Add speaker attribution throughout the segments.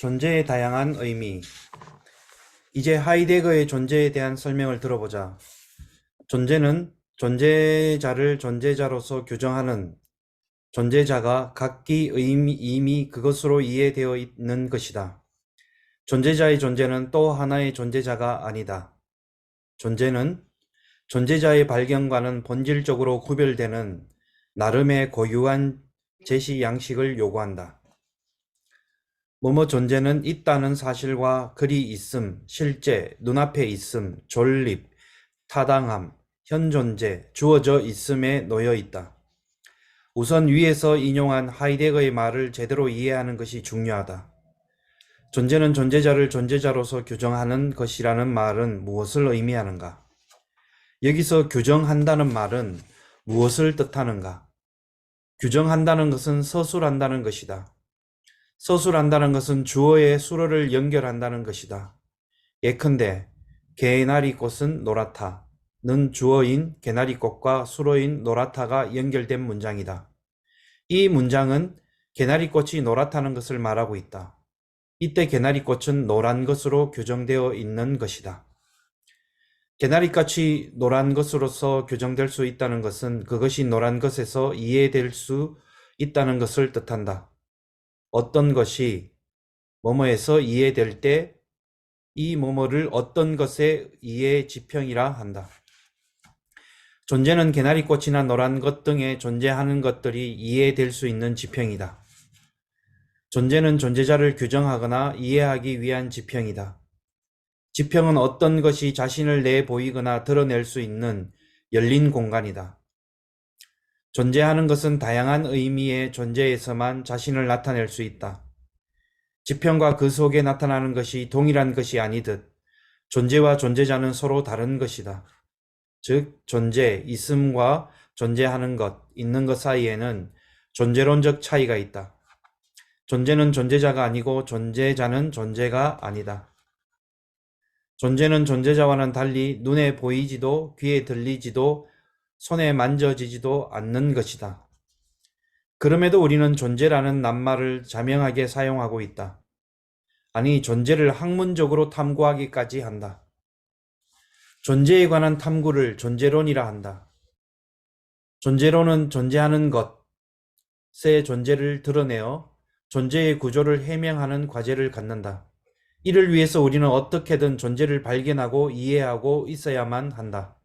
Speaker 1: 존재의 다양한 의미. 이제 하이데거의 존재에 대한 설명을 들어보자. 존재는 존재자를 존재자로서 규정하는 존재자가 각기 이미 그것으로 이해되어 있는 것이다. 존재자의 존재는 또 하나의 존재자가 아니다. 존재는 존재자의 발견과는 본질적으로 구별되는 나름의 고유한 제시 양식을 요구한다. 뭐뭐 존재는 있다는 사실과 그리 있음, 실제, 눈앞에 있음, 존립, 타당함, 현존재, 주어져 있음에 놓여 있다. 우선 위에서 인용한 하이데거의 말을 제대로 이해하는 것이 중요하다. 존재는 존재자를 존재자로서 규정하는 것이라는 말은 무엇을 의미하는가? 여기서 규정한다는 말은 무엇을 뜻하는가? 규정한다는 것은 서술한다는 것이다. 서술한다는 것은 주어의 수어를 연결한다는 것이다. 예컨대 개나리꽃은 노랗다는 주어인 개나리꽃과 수어인 노랗다가 연결된 문장이다. 이 문장은 개나리꽃이 노랗다는 것을 말하고 있다. 이때 개나리꽃은 노란 것으로 규정되어 있는 것이다. 개나리꽃이 노란 것으로서 규정될 수 있다는 것은 그것이 노란 것에서 이해될 수 있다는 것을 뜻한다. 어떤 것이 뭐뭐에서 이해될 때 이 뭐뭐를 어떤 것의 이해 지평이라 한다. 존재는 개나리꽃이나 노란 것 등에 존재하는 것들이 이해될 수 있는 지평이다. 존재는 존재자를 규정하거나 이해하기 위한 지평이다. 지평은 어떤 것이 자신을 내보이거나 드러낼 수 있는 열린 공간이다. 존재하는 것은 다양한 의미의 존재에서만 자신을 나타낼 수 있다. 지평과 그 속에 나타나는 것이 동일한 것이 아니듯 존재와 존재자는 서로 다른 것이다. 즉 존재, 있음과 존재하는 것, 있는 것 사이에는 존재론적 차이가 있다. 존재는 존재자가 아니고 존재자는 존재가 아니다. 존재는 존재자와는 달리 눈에 보이지도 귀에 들리지도 손에 만져지지도 않는 것이다. 그럼에도 우리는 존재라는 낱말을 자명하게 사용하고 있다. 아니, 존재를 학문적으로 탐구하기까지 한다. 존재에 관한 탐구를 존재론이라 한다. 존재론은 존재하는 것의 존재를 드러내어 존재의 구조를 해명하는 과제를 갖는다. 이를 위해서 우리는 어떻게든 존재를 발견하고 이해하고 있어야만 한다.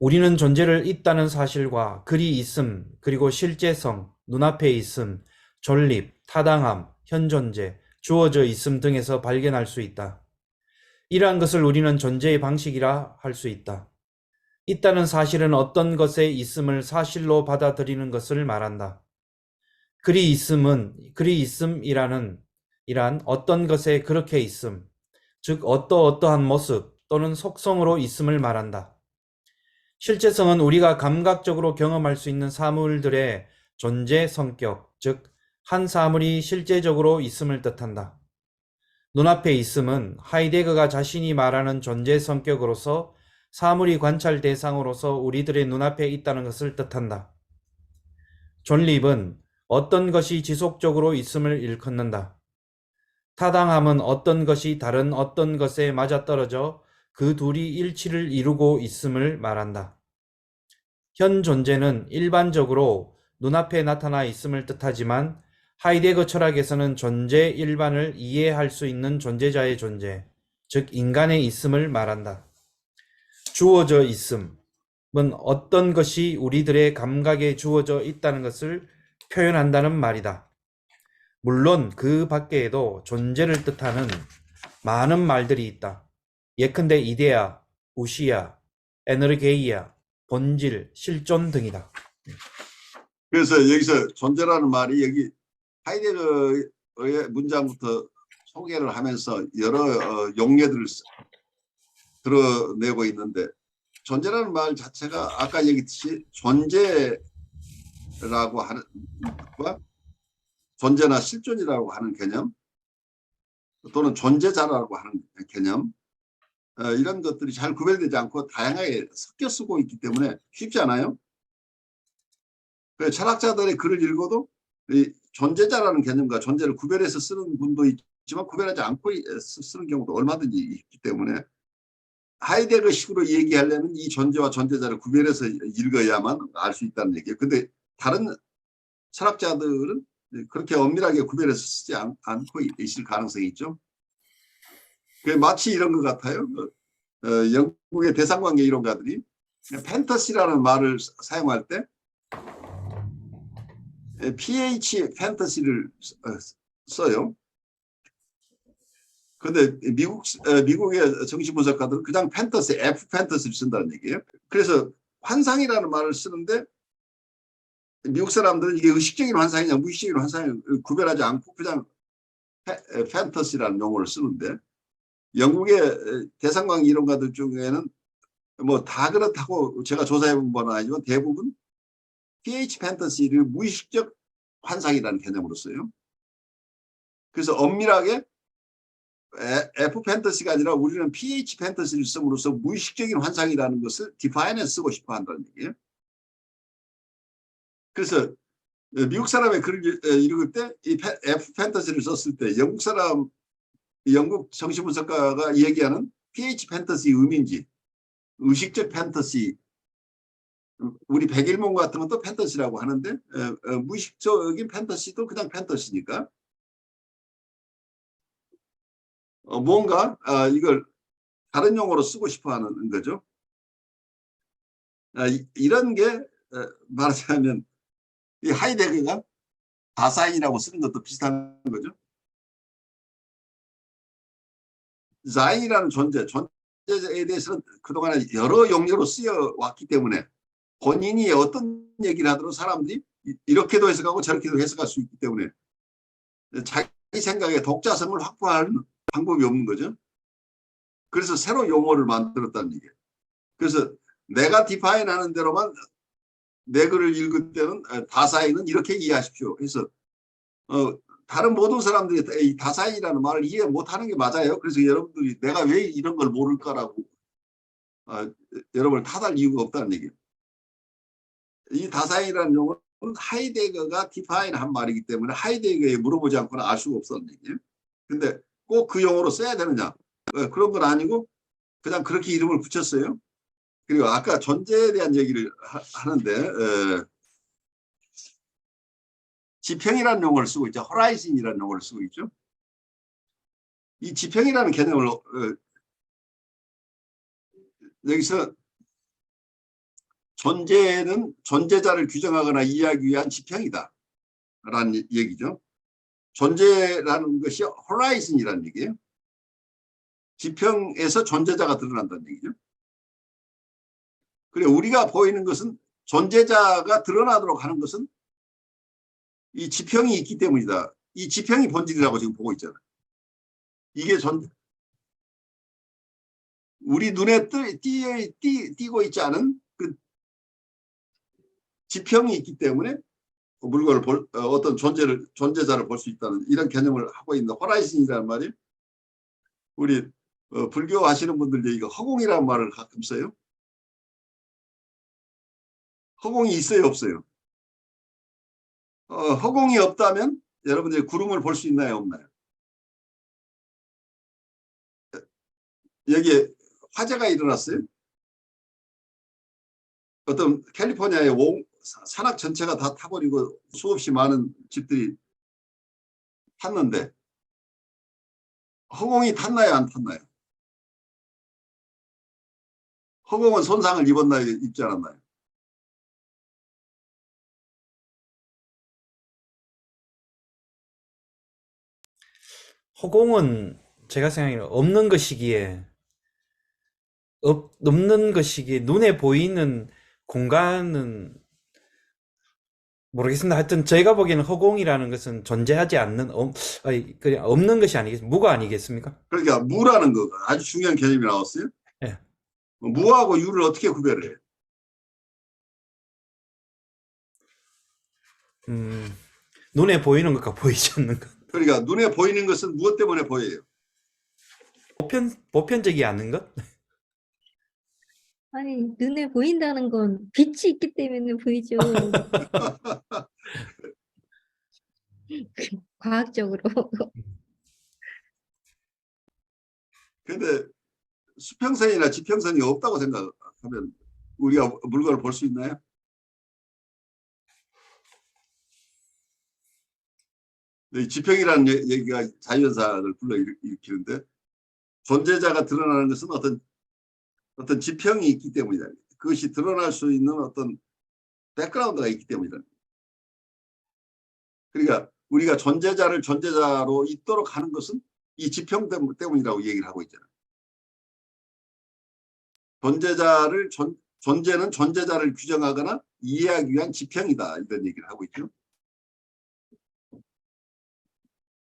Speaker 1: 우리는 존재를 있다는 사실과 그리 있음, 그리고 실제성, 눈앞에 있음, 존립, 타당함, 현존재, 주어져 있음 등에서 발견할 수 있다. 이러한 것을 우리는 존재의 방식이라 할 수 있다. 있다는 사실은 어떤 것의 있음을 사실로 받아들이는 것을 말한다. 그리 있음이란 어떤 것의 그렇게 있음, 즉 어떠한 모습 또는 속성으로 있음을 말한다. 실제성은 우리가 감각적으로 경험할 수 있는 사물들의 존재 성격, 즉 한 사물이 실제적으로 있음을 뜻한다. 눈앞에 있음은 하이데거가 자신이 말하는 존재 성격으로서 사물이 관찰 대상으로서 우리들의 눈앞에 있다는 것을 뜻한다. 존립은 어떤 것이 지속적으로 있음을 일컫는다. 타당함은 어떤 것이 다른 어떤 것에 맞아떨어져 그 둘이 일치를 이루고 있음을 말한다. 현존재는 일반적으로 눈앞에 나타나 있음을 뜻하지만 하이데거 철학에서는 존재 일반을 이해할 수 있는 존재자의 존재, 즉 인간의 있음을 말한다. 주어져 있음은 어떤 것이 우리들의 감각에 주어져 있다는 것을 표현한다는 말이다. 물론 그 밖에도 존재를 뜻하는 많은 말들이 있다. 예컨대 이데아, 우시아, 에너게이아, 본질, 실존 등이다.
Speaker 2: 그래서 여기서 존재라는 말이 여기 하이데거의 문장부터 소개를 하면서 여러 용례들을 드러내고 있는데, 존재라는 말 자체가 아까 얘기했듯이 존재라고 하는 것과 존재나 실존이라고 하는 개념 또는 존재자라고 하는 개념, 이런 것들이 잘 구별되지 않고 다양하게 섞여 쓰고 있기 때문에 쉽지 않아요. 철학자들의 글을 읽어도 존재자라는 개념과 존재를 구별해서 쓰는 분도 있지만 구별하지 않고 쓰는 경우도 얼마든지 있기 때문에 하이데거식으로 얘기하려면 이 존재와 존재자를 구별해서 읽어야만 알 수 있다는 얘기예요. 근데 다른 철학자들은 그렇게 엄밀하게 구별해서 쓰지 않고 있을 가능성이 있죠. 그 마치 이런 것 같아요. 영국의 대상관계 이론가들이 팬터시라는 말을 사용할 때 PH 팬터시를 써요. 근데 미국의 정신분석가들은 그냥 팬터시, F 팬터시를 쓴다는 얘기예요. 그래서 환상이라는 말을 쓰는데 미국 사람들은 이게 의식적인 환상이냐 무의식적인 환상을 구별하지 않고 그냥 팬터시라는 용어를 쓰는데 영국의 대상관계 이론가들 중에는 뭐 다 그렇다고 제가 조사해본 바는 아니지만 대부분 PH 팬터시를 무의식적 환상이라는 개념으로 써요. 그래서 엄밀하게 F 팬터시가 아니라 우리는 PH 팬터시를 씀으로써 무의식적인 환상이라는 것을 디파인에 쓰고 싶어 한다는 얘기예요. 그래서 미국 사람의 글을 읽을 때 이 F 팬터시를 썼을 때 영국 정신분석가가 얘기하는 PH 팬터시 의미인지 의식적 팬터시 우리 백일몽 같은 것도 팬터시라고 하는데 무의식적인 팬터시도 그냥 팬터시니까 뭔가 이걸 다른 용어로 쓰고 싶어 하는 거죠. 이런 게 말하자면 이 하이데거가 다사인이라고 쓰는 것도 비슷한 거죠. 자인이라는 존재에 대해서는 그동안에 여러 용어로 쓰여왔기 때문에 본인이 어떤 얘기를 하더라도 사람들이 이렇게도 해석하고 저렇게도 해석할 수 있기 때문에 자기 생각에 독자성을 확보하는 방법이 없는 거죠. 그래서 새로 용어를 만들었다는 얘기예요. 그래서 내가 디파인하는 대로만 내 글을 읽을 때는 다사인은 이렇게 이해하십시오. 그래서 다른 모든 사람들이 이 다사인이라는 말을 이해 못하는 게 맞아요. 그래서 여러분들이 내가 왜 이런 걸 모를까라고 여러분을 탓할 이유가 없다는 얘기예요. 이 다사인이라는 용어는 하이데거가 디파인한 말이기 때문에 하이데거에 물어보지 않고는 알 수가 없었는 얘기예요. 근데 꼭 그 용어로 써야 되느냐? 그런 건 아니고 그냥 그렇게 이름을 붙였어요. 그리고 아까 존재에 대한 얘기를 하는데 지평이라는 용어를 쓰고 있죠. 호라이즌이라는 용어를 쓰고 있죠. 이 지평이라는 개념을 여기서 존재는 존재자를 규정하거나 이해하기 위한 지평이다 라는 얘기죠. 존재라는 것이 호라이즌이라는 얘기예요. 지평에서 존재자가 드러난다는 얘기죠. 그래 우리가 보이는 것은 존재자가 드러나도록 하는 것은 이 지평이 있기 때문이다. 이 지평이 본질이라고 지금 보고 있잖아. 이게 우리 눈에 띄고 있지 않은 그 지평이 있기 때문에 물건을 어떤 존재자를 볼 수 있다는 이런 개념을 하고 있는 호라이즌이라는 말이 우리 불교 하시는 분들 이거 허공이라는 말을 가끔 써요. 허공이 있어요, 없어요? 허공이 없다면 여러분들이 구름을 볼 수 있나요, 없나요? 여기에 화재가 일어났어요. 어떤 캘리포니아의 산악 전체가 다 타버리고 수없이 많은 집들이 탔는데 허공이 탔나요, 안 탔나요? 허공은 손상을 입었나요, 입지 않았나요?
Speaker 1: 허공은 제가 생각에는 없는 것이기에 눈에 보이는 공간은 모르겠습니다. 하여튼 제가 보기에는 허공이라는 것은 존재하지 않는 그냥 없는 것이 아니겠습니까? 무가 아니겠습니까?
Speaker 2: 그러니까 무라는 거 아주 중요한 개념이 나왔어요.
Speaker 1: 예.
Speaker 2: 무하고 유를 어떻게 구별해요?
Speaker 1: 눈에 보이는 것과 보이지 않는 것.
Speaker 2: 그러니까 눈에 보이는 것은 무엇 때문에 보여요?
Speaker 1: 보편적이 않는 것?
Speaker 3: 아니, 눈에 보인다는 건 빛이 있기 때문에 보이죠. 과학적으로.
Speaker 2: 근데 수평선이나 지평선이 없다고 생각하면 우리가 물건을 볼 수 있나요? 이 지평이라는 얘기가 자연사를 불러일으키는데 존재자가 드러나는 것은 어떤 지평이 있기 때문이다. 그것이 드러날 수 있는 어떤 백그라운드가 있기 때문이다. 그러니까 우리가 존재자를 존재자로 있도록 하는 것은 이 지평 때문이라고 얘기를 하고 있잖아요. 존재는 존재자를 규정하거나 이해하기 위한 지평이다. 이런 얘기를 하고 있죠.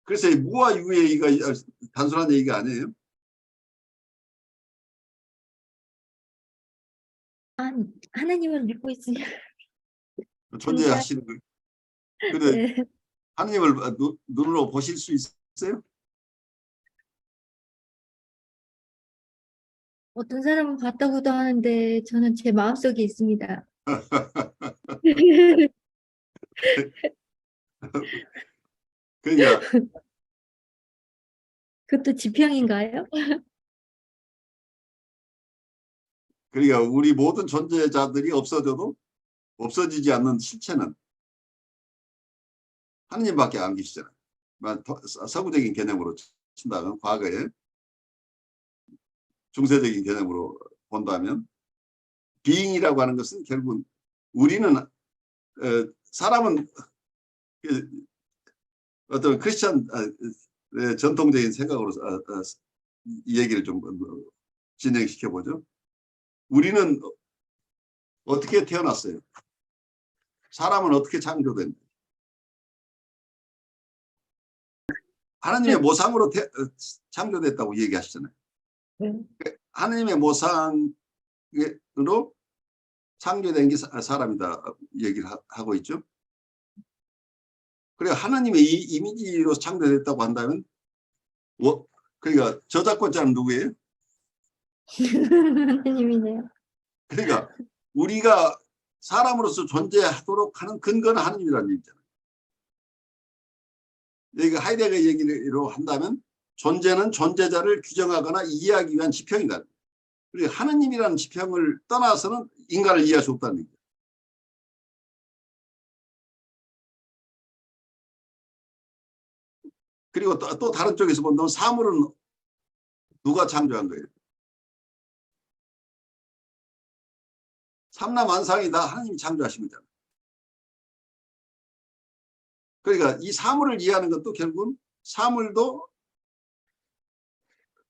Speaker 2: 그래서 무와 유의 얘기가 단순한 얘기가 아니에요.
Speaker 3: 하나님을 믿고 있으면
Speaker 2: 존재하시는 거예요. 근데
Speaker 3: 네.
Speaker 2: 하나님을 눈으로 보실 수 있어요?
Speaker 3: 어떤 사람은 봤다고도 하는데 저는 제 마음속에 있습니다.
Speaker 2: 그러니까
Speaker 3: 그것도 지평인가요?
Speaker 2: 우리 모든 존재자들이 없어져도 없어지지 않는 실체는 하느님밖에 안 계시잖아요. 서구적인 개념으로 친다면, 과거에 중세적인 개념으로 본다면 비잉이라고 하는 것은 결국은 우리는 사람은 어떤 크리스천 전통적인 생각으로 이 얘기를 좀 진행시켜 보죠. 우리는 어떻게 태어났어요? 사람은 어떻게 창조된? 하나님의 모상으로 창조됐다고 얘기하시잖아요. 하나님의 모상으로 창조된 게 사람이다 얘기를 하고 있죠. 그래 하나님의 이 이미지로 창조됐다고 한다면 그러니까 저작권자는 누구예요?
Speaker 3: 하나님이네요.
Speaker 2: 그러니까 우리가 사람으로서 존재하도록 하는 근거는 하나님이라는 얘기잖아요. 여기가 하이데거 얘기로 한다면 존재는 존재자를 규정하거나 이해하기 위한 지평이다. 그리고 하나님이라는 지평을 떠나서는 인간을 이해할 수 없다는 얘기죠. 그리고 또 다른 쪽에서 본다면 사물은 누가 창조한 거예요? 삼라만상이 다 하나님이 창조하신 거잖아요. 그러니까 이 사물을 이해하는 것도 결국은 사물도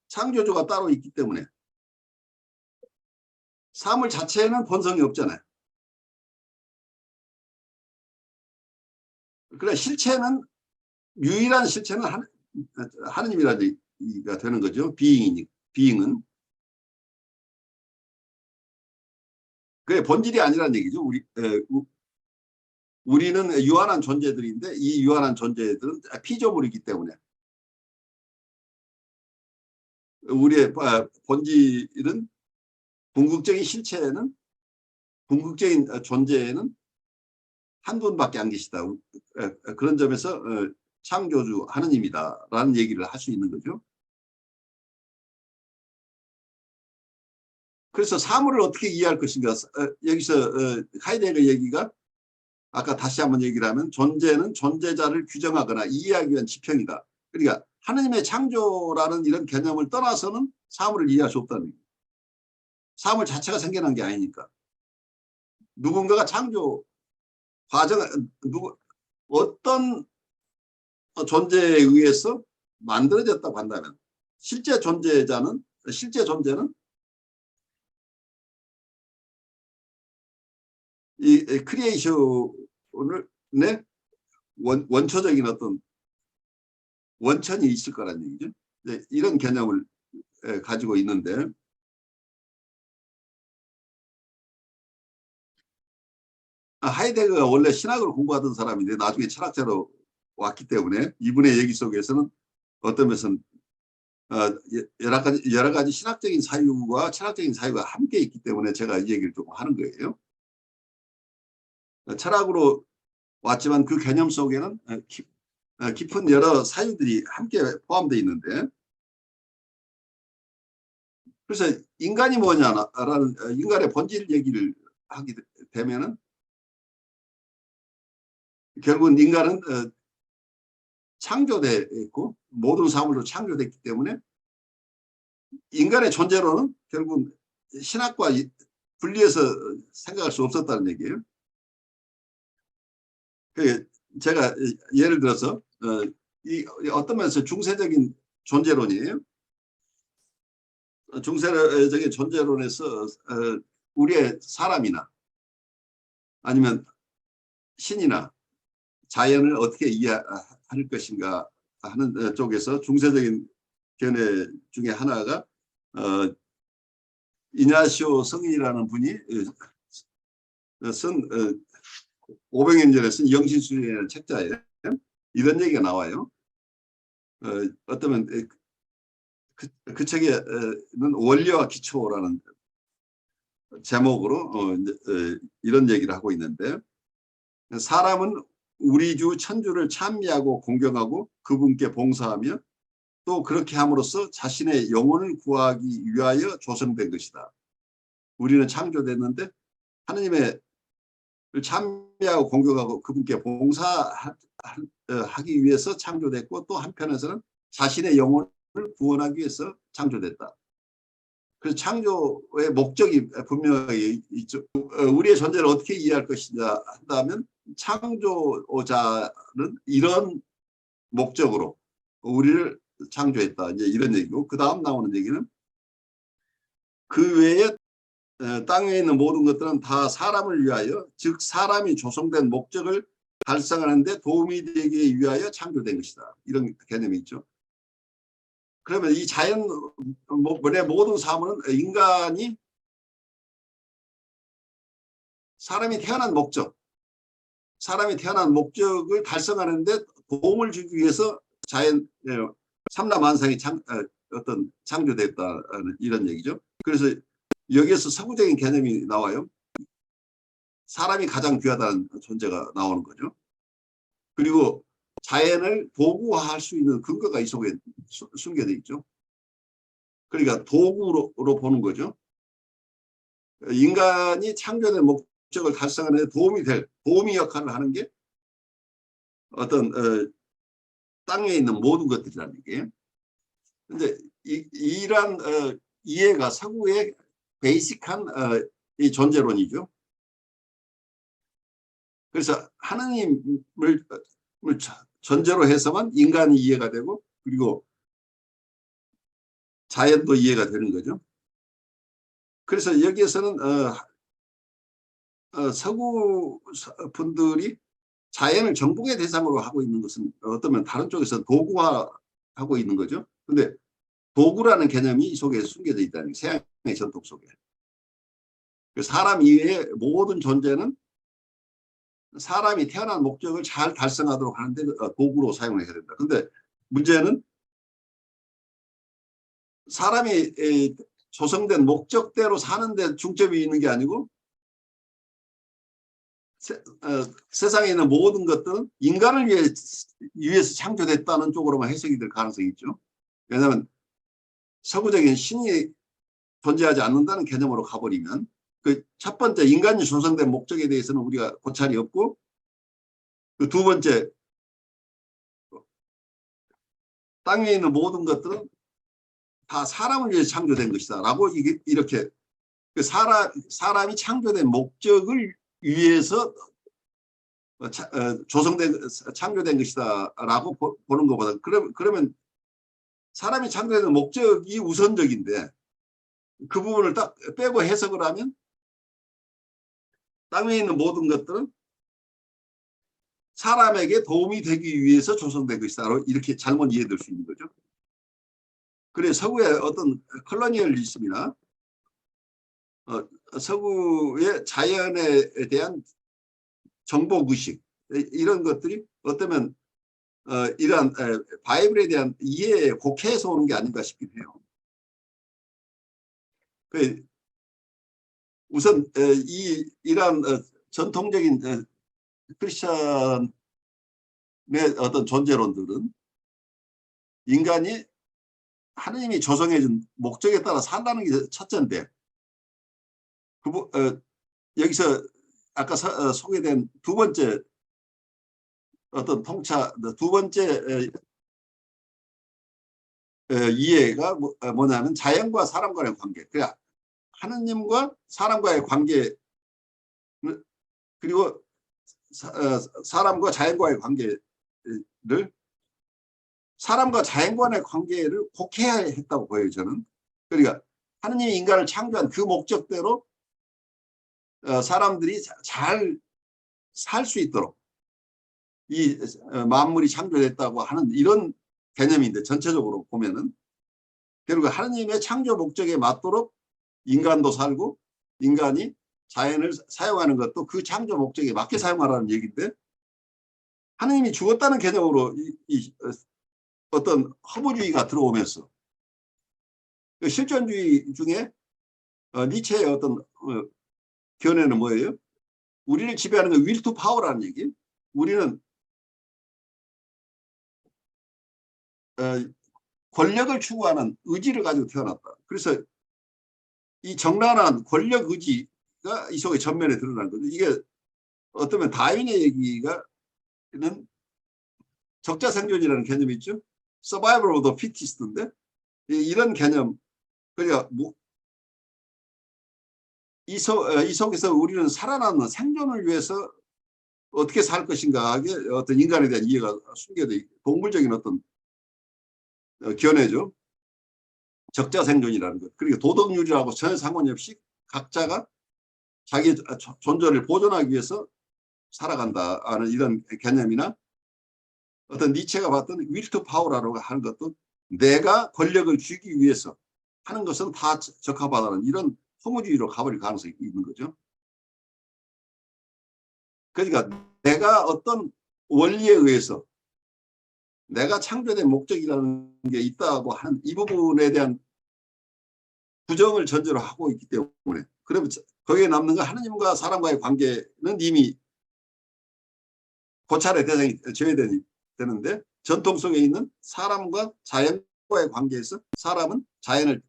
Speaker 2: 창조주가 따로 있기 때문에 사물 자체에는 본성이 없잖아요. 그러나 실체는 유일한 실체는 하느님이라는 얘기가 되는 거죠. 비잉은. 그게 본질이 아니라는 얘기죠. 우리는 유한한 존재들인데 이 유한한 존재들은 피조물이기 때문에 우리의 본질은 궁극적인 실체에는 궁극적인 존재에는 한 분밖에 안 계시다. 그런 점에서 창조주 하느님이다라는 얘기를 할 수 있는 거죠. 그래서 사물을 어떻게 이해할 것인가. 여기서 하이데거 얘기가 아까 다시 한번 얘기를 하면 존재는 존재자를 규정하거나 이해하기 위한 지평이다. 그러니까 하느님의 창조라는 이런 개념을 떠나서는 사물을 이해할 수 없다는 얘기예요. 사물 자체가 생겨난 게 아니니까. 누군가가 창조 과정, 어떤 존재에 의해서 만들어졌다고 한다면 실제 존재는 이 크리에이션의 원초적인 어떤 원천이 있을 거란 얘기죠. 이런 개념을 가지고 있는데 하이데거가 원래 신학을 공부하던 사람인데 나중에 철학자로 왔기 때문에 이분의 얘기 속에서는 어떤 면에서는 여러 가지 신학적인 사유와 철학적인 사유가 함께 있기 때문에 제가 이 얘기를 조금 하는 거예요. 철학으로 왔지만 그 개념 속에는 깊은 여러 사유들이 함께 포함되어 있는데, 그래서 인간이 뭐냐라는 인간의 본질 얘기를 하게 되면은 결국은 인간은 창조되었고 모든 사물로 창조됐기 때문에 인간의 존재로는 결국 신학과 분리해서 생각할 수 없었다는 얘기예요. 제가 예를 들어서 이 어떤 면에서 중세적인 존재론이에요. 중세적인 존재론에서 우리의 사람이나 아니면 신이나 자연을 어떻게 이해할 것인가 하는 쪽에서 중세적인 견해 중에 하나가 이냐시오 성인이라는 분이 쓴 500년 전에 쓴 영신술이라는 책자에 이런 얘기가 나와요. 어쩌면 그 책에는 원리와 기초라는 제목으로 이런 얘기를 하고 있는데, 사람은 우리 주 천주를 찬미하고 공경하고 그분께 봉사하며 또 그렇게 함으로써 자신의 영혼을 구하기 위하여 조성된 것이다. 우리는 창조됐는데 하느님의 찬미하고 공경하고 그분께 봉사하기 위해서 창조됐고, 또 한편에서는 자신의 영혼을 구원하기 위해서 창조됐다. 그래서 창조의 목적이 분명히 있죠. 우리의 존재를 어떻게 이해할 것이냐 한다면 창조자는 이런 목적으로 우리를 창조했다, 이제 이런 얘기고, 그 다음 나오는 얘기는 그 외에 땅 위에 있는 모든 것들은 다 사람을 위하여, 즉 사람이 조성된 목적을 달성하는 데 도움이 되기 위하여 창조된 것이다, 이런 개념이 있죠. 그러면 이 자연의 모든 사물은 인간이 사람이 태어난 목적을 달성하는 데 도움을 주기 위해서 자연 삼라만상이 어떤 창조됐다는 이런 얘기죠. 그래서 여기에서 서구적인 개념이 나와요. 사람이 가장 귀하다는 존재가 나오는 거죠. 그리고 자연을 도구화할 수 있는 근거가 이 속에 숨겨져 있죠. 그러니까 도구로 보는 거죠. 인간이 창조된 목적을 달성하는 데 도움이 역할을 하는 게 어떤 땅 위에 있는 모든 것들이라는 얘기예요. 근데 이러한 이해가 서구의 베이직한 이 존재론이죠. 그래서 하나님을 전제로 해서만 인간이 이해가 되고, 그리고 자연도 이해가 되는 거죠. 그래서 여기에서는 서구 분들이 자연을 정복의 대상으로 하고 있는 것은 어쩌면 다른 쪽에서 도구화하고 있는 거죠. 근데 도구라는 개념이 이 속에 숨겨져 있다는 거예요. 서양의 전통 속에. 사람 이외의 모든 존재는 사람이 태어난 목적을 잘 달성하도록 하는데 도구로 사용을 해야 된다. 근데 문제는 사람이 조성된 목적대로 사는데 중점이 있는 게 아니고, 세상에 있는 모든 것들은 인간을 위해서 창조됐다는 쪽으로만 해석이 될 가능성이 있죠. 왜냐하면 서구적인 신이 존재하지 않는다는 개념으로 가버리면 그 첫 번째 인간이 조성된 목적에 대해서는 우리가 고찰이 없고, 그 두 번째 땅 위에 있는 모든 것들은 다 사람을 위해서 창조된 것이다 라고 이렇게 사람이 창조된 목적을 위해서 창조된 것이다 라고 보는 것보다, 그러면 사람이 창조된 목적이 우선적인데 그 부분을 딱 빼고 해석을 하면 땅 위에 있는 모든 것들은 사람에게 도움이 되기 위해서 조성된 것이다 이렇게 잘못 이해될 수 있는 거죠. 그래서 서구의 어떤 컬러니얼리즘이나 서구의 자연에 대한 정복의식, 이런 것들이 어쩌면 이러한 바이블에 대한 이해에 곡해에서 오는 게 아닌가 싶긴 해요. 우선 이러한 전통적인 크리스천 어떤 존재론들은 인간이 하느님이 조성해준 목적에 따라 산다는 게 첫째인데, 여기서 아까 소개된 두 번째 어떤 두 번째 이해가 뭐냐면 자연과 사람 간의 관계. 그러니까 하느님과 사람과의 관계, 그리고 사람과 자연과의 관계를, 사람과 자연과의 관계를 곡해야 했다고 보여요, 저는. 그러니까 하느님이 인간을 창조한 그 목적대로 사람들이 잘 살 수 있도록 이 만물이 창조됐다고 하는 이런 개념인데, 전체적으로 보면은 결국 하느님의 창조 목적에 맞도록 인간도 살고 인간이 자연을 사용하는 것도 그 창조 목적에 맞게 사용하라는 얘기인데, 하느님이 죽었다는 개념으로 어떤 허무주의가 들어오면서, 실존주의 중에 니체의 어떤 견해는 뭐예요? 우리를 지배하는 건 will to power라는 얘기. 우리는 권력을 추구하는 의지를 가지고 태어났다. 그래서 이 정란한 권력 의지가 이 속에 전면에 드러난 거죠. 이게 어쩌면 다윈의 얘기가는 적자생존이라는 개념이 있죠. Survival of the fittest인데, 이런 개념, 그러니까 이 속에서 우리는 살아남는 생존을 위해서 어떻게 살 것인가 하게 어떤 인간에 대한 이해가 숨겨져 있고, 동물적인 어떤 견해죠. 적자생존이라는 것. 그리고 도덕률이라고 전혀 상관이 없이 각자가 자기 존재를 보존하기 위해서 살아간다 하는 이런 개념이나, 어떤 니체가 봤던 will to power라고 하는 것도 내가 권력을 쥐기 위해서 하는 것은 다 적합하다는 이런 허무주의로 가버릴 가능성이 있는 거죠. 그러니까 내가 어떤 원리에 의해서 내가 창조된 목적이라는 게 있다고 하는 이 부분에 대한 부정을 전제로 하고 있기 때문에, 그러면 거기에 남는 건 하느님과 사람과의 관계는 이미 고찰의 대상이 제외되는데, 전통 속에 있는 사람과 자연과의 관계에서 사람은 자연을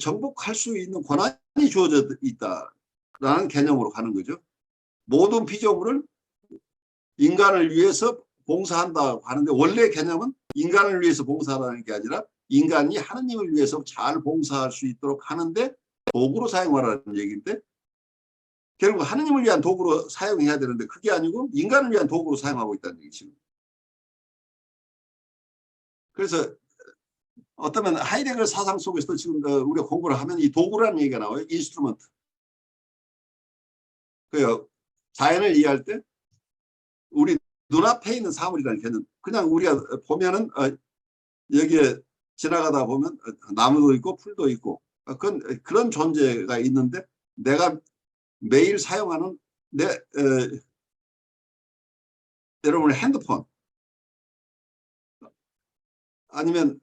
Speaker 2: 정복할 수 있는 권한이 주어져 있다라는 개념으로 가는 거죠. 모든 피조물을 인간을 위해서 봉사한다고 하는데, 원래 개념은 인간을 위해서 봉사하는 게 아니라 인간이 하느님을 위해서 잘 봉사할 수 있도록 하는데 도구로 사용하라는 얘기인데, 결국 하느님을 위한 도구로 사용해야 되는데 그게 아니고 인간을 위한 도구로 사용하고 있다는 얘기죠. 그래서 어쩌면 하이데거 사상 속에서도 지금 우리가 공부를 하면 이 도구라는 얘기가 나와요. 인스트루먼트. 그 자연을 이해할 때 우리 눈앞에 있는 사물이라는 개념, 그냥 우리가 보면은 여기에 지나가다 보면 나무도 있고 풀도 있고 그런 존재가 있는데, 내가 매일 사용하는 여러분의 핸드폰, 아니면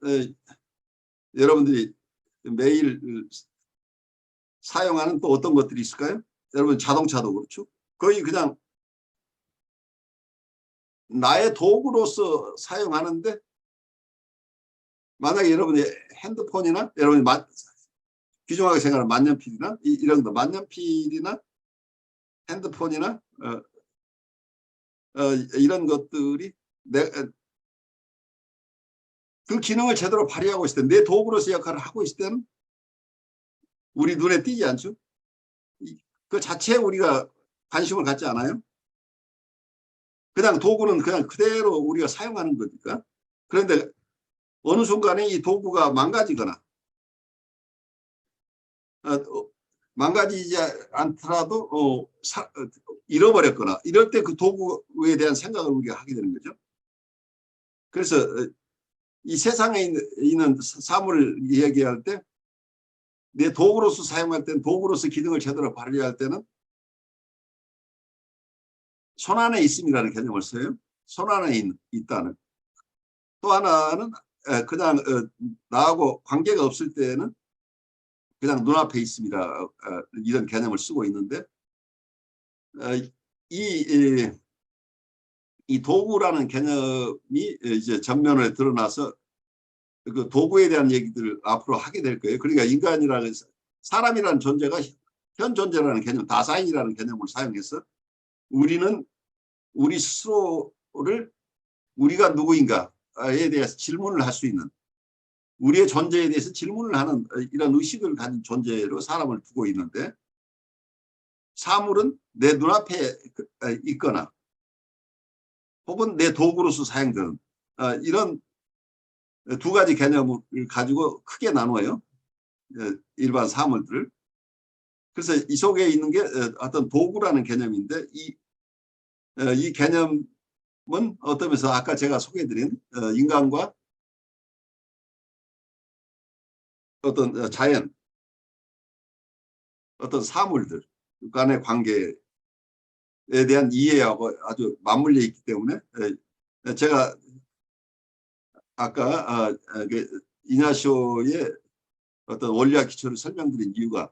Speaker 2: 여러분들이 매일 사용하는 또 어떤 것들이 있을까요? 여러분 자동차도 그렇죠. 거의 그냥 나의 도구로서 사용하는데, 만약에 여러분이 핸드폰이나 여러분이 귀중하게 생각하는 만년필이나 이런 거, 만년필이나 핸드폰이나 이런 것들이 그 기능을 제대로 발휘하고 있을 때, 내 도구로서 역할을 하고 있을 때는 우리 눈에 띄지 않죠. 그 자체에 우리가 관심을 갖지 않아요. 그냥 도구는 그냥 그대로 우리가 사용하는 거니까. 그런데 어느 순간에 이 도구가 망가지거나 망가지지 않더라도 잃어버렸거나 이럴 때 그 도구에 대한 생각을 우리가 하게 되는 거죠. 그래서 이 세상에 있는 사물을 이야기할 때, 내 도구로서 사용할 때는, 도구로서 기능을 제대로 발휘할 때는 손 안에 있음이라는 개념을 써요. 손 안에 있다는. 또 하나는 그냥 나하고 관계가 없을 때는 그냥 눈앞에 있습니다. 이런 개념을 쓰고 있는데, 이 이 도구라는 개념이 이제 전면에 드러나서 그 도구에 대한 얘기들을 앞으로 하게 될 거예요. 그러니까 인간이라는 사람이라는 존재가 현 존재라는 개념, 다사인이라는 개념을 사용해서 우리는 우리 스스로를 우리가 누구인가에 대해서 질문을 할 수 있는, 우리의 존재에 대해서 질문을 하는 이런 의식을 가진 존재로 사람을 두고 있는데, 사물은 내 눈앞에 있거나 혹은 내 도구로서 사용되는 이런 두 가지 개념을 가지고 크게 나눠요. 일반 사물들을. 그래서 이 속에 있는 게 어떤 도구라는 개념인데, 이 개념은 어떤 면에서 아까 제가 소개해드린 인간과 어떤 자연, 어떤 사물들 간의 관계에 대한 이해하고 아주 맞물려 있기 때문에, 제가 아까 이냐시오의 어떤 원리학 기초를 설명드린 이유가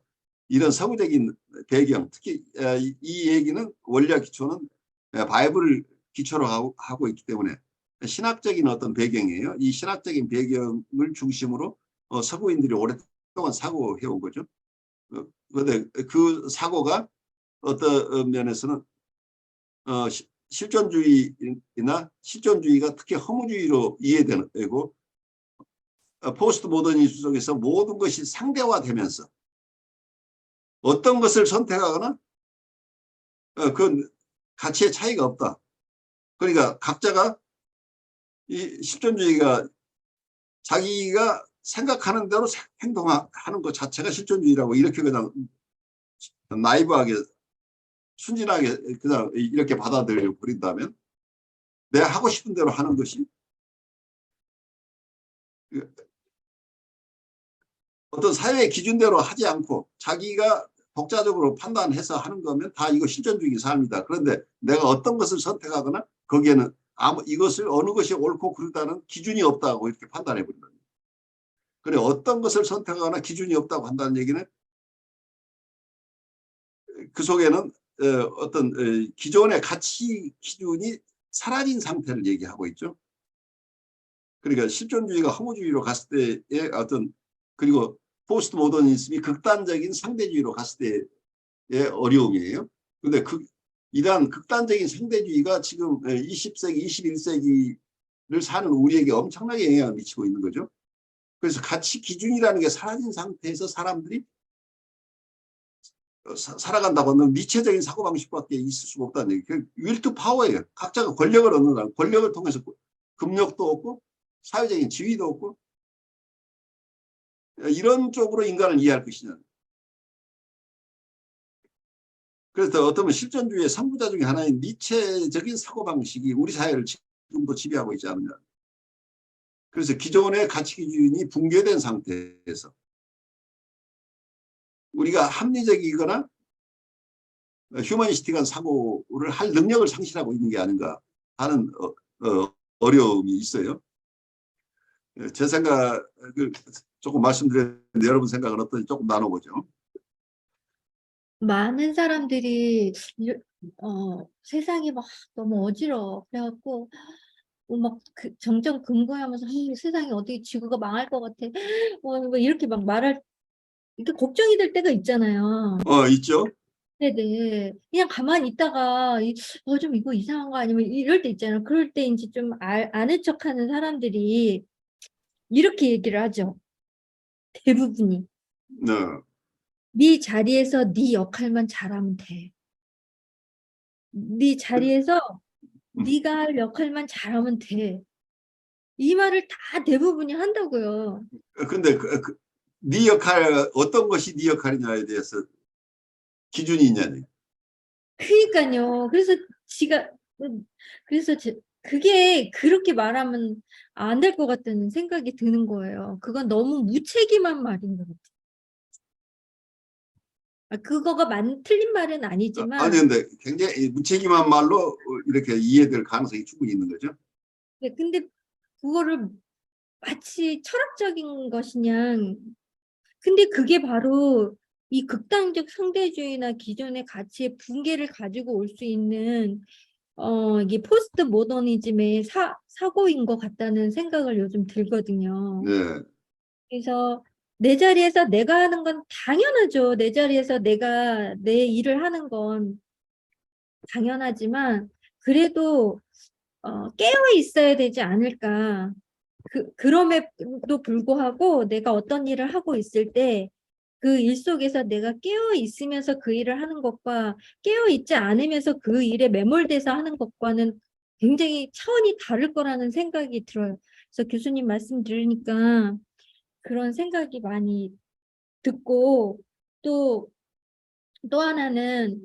Speaker 2: 이런 서구적인 배경, 특히 이 얘기는 원리학 기초는 바이블을 기초로 하고 있기 때문에 신학적인 어떤 배경이에요. 이 신학적인 배경을 중심으로 서구인들이 오랫동안 사고해온 거죠. 그런데 그 사고가 어떤 면에서는 실존주의나 실존주의가 특히 허무주의로 이해되고, 포스트 모더니즘 속에서 모든 것이 상대화되면서 어떤 것을 선택하거나 그 가치의 차이가 없다. 그러니까 각자가 이 실존주의가 자기가 생각하는 대로 행동하는 것 자체가 실존주의라고 이렇게 그냥 나이브하게 순진하게 그냥 이렇게 받아들여 버린다면, 내가 하고 싶은 대로 하는 것이 어떤 사회의 기준대로 하지 않고 자기가 독자적으로 판단해서 하는 거면 다 이거 실존주의 삶이다. 그런데 내가 어떤 것을 선택하거나 거기에는 이것을 어느 것이 옳고 그르다는 기준이 없다고 이렇게 판단해 버린다. 그래, 어떤 것을 선택하거나 기준이 없다고 한다는 얘기는 그 속에는 어떤 기존의 가치 기준이 사라진 상태를 얘기하고 있죠. 그러니까 실존주의가 허무주의로 갔을 때의 어떤, 그리고 포스트 모더니즘이 극단적인 상대주의로 갔을 때의 어려움이에요. 그런데 이러한 극단적인 상대주의가 지금 20세기, 21세기를 사는 우리에게 엄청나게 영향을 미치고 있는 거죠. 그래서 가치 기준이라는 게 사라진 상태에서 사람들이 살아간다고 하면 미체적인 사고방식밖에 있을 수가 없다는 얘기예요. 윌투 파워예요. 각자가 권력을 얻는다. 권력을 통해서 금력도 얻고 사회적인 지위도 얻고, 이런 쪽으로 인간을 이해할 것이냐. 그래서 어떤 실존주의의 선구자 중에 하나인 니체적인 사고방식이 우리 사회를 지금도 지배하고 있지 않느냐. 그래서 기존의 가치 기준이 붕괴된 상태에서 우리가 합리적이거나 휴머니스틱한 사고를 할 능력을 상실하고 있는 게 아닌가 하는 어려움이 있어요. 제 생각을 조금 말씀드렸는데 여러분 생각은 어떤지 조금 나눠보죠.
Speaker 3: 많은 사람들이 세상이 막 너무 어지러워. 그래갖고 막 점점 궁금해하면서 세상이 어떻게 지구가 망할 것 같아. 뭐 이렇게 막 이렇게 걱정이 될 때가 있잖아요.
Speaker 2: 있죠.
Speaker 3: 네네. 그냥 가만히 있다가 좀 이거 이상한 거 아니면 이럴 때 있잖아요. 그럴 때 이제 좀 아는 척하는 사람들이 이렇게 얘기를 하죠. 대부분이.
Speaker 2: 네.
Speaker 3: 네 자리에서 네 역할만 잘하면 돼. 네 자리에서 네가 할 역할만 잘하면 돼. 이 말을 다 대부분이 한다고요.
Speaker 2: 근데 네 역할, 어떤 것이 네 역할이냐에 대해서 기준이 있냐니.
Speaker 3: 그러니까요. 그래서 그게 그렇게 말하면 안 될 것 같다는 생각이 드는 거예요. 그건 너무 무책임한 말인 것 같아요. 그거가 틀린 말은
Speaker 2: 아니,
Speaker 3: 아니지만,
Speaker 2: 근데 굉장히 무책임한 말로 이렇게 이해될 가능성이 충분히 있는 거죠.
Speaker 3: 네, 근데 그거를 마치 철학적인 것이냐. 근데 그게 바로 이 극단적 상대주의나 기존의 가치의 붕괴를 가지고 올 수 있는 이게 포스트 모더니즘의 사고인 것 같다는 생각을 요즘 들거든요.
Speaker 2: 네.
Speaker 3: 그래서 내 자리에서 내가 하는 건 당연하죠. 내 자리에서 내가 내 일을 하는 건 당연하지만 그래도 깨어 있어야 되지 않을까. 그럼에도 불구하고 내가 어떤 일을 하고 있을 때 그 일 속에서 내가 깨어 있으면서 그 일을 하는 것과 깨어 있지 않으면서 그 일에 매몰돼서 하는 것과는 굉장히 차원이 다를 거라는 생각이 들어요. 그래서 교수님 말씀 들으니까 그런 생각이 많이 듣고 또 하나는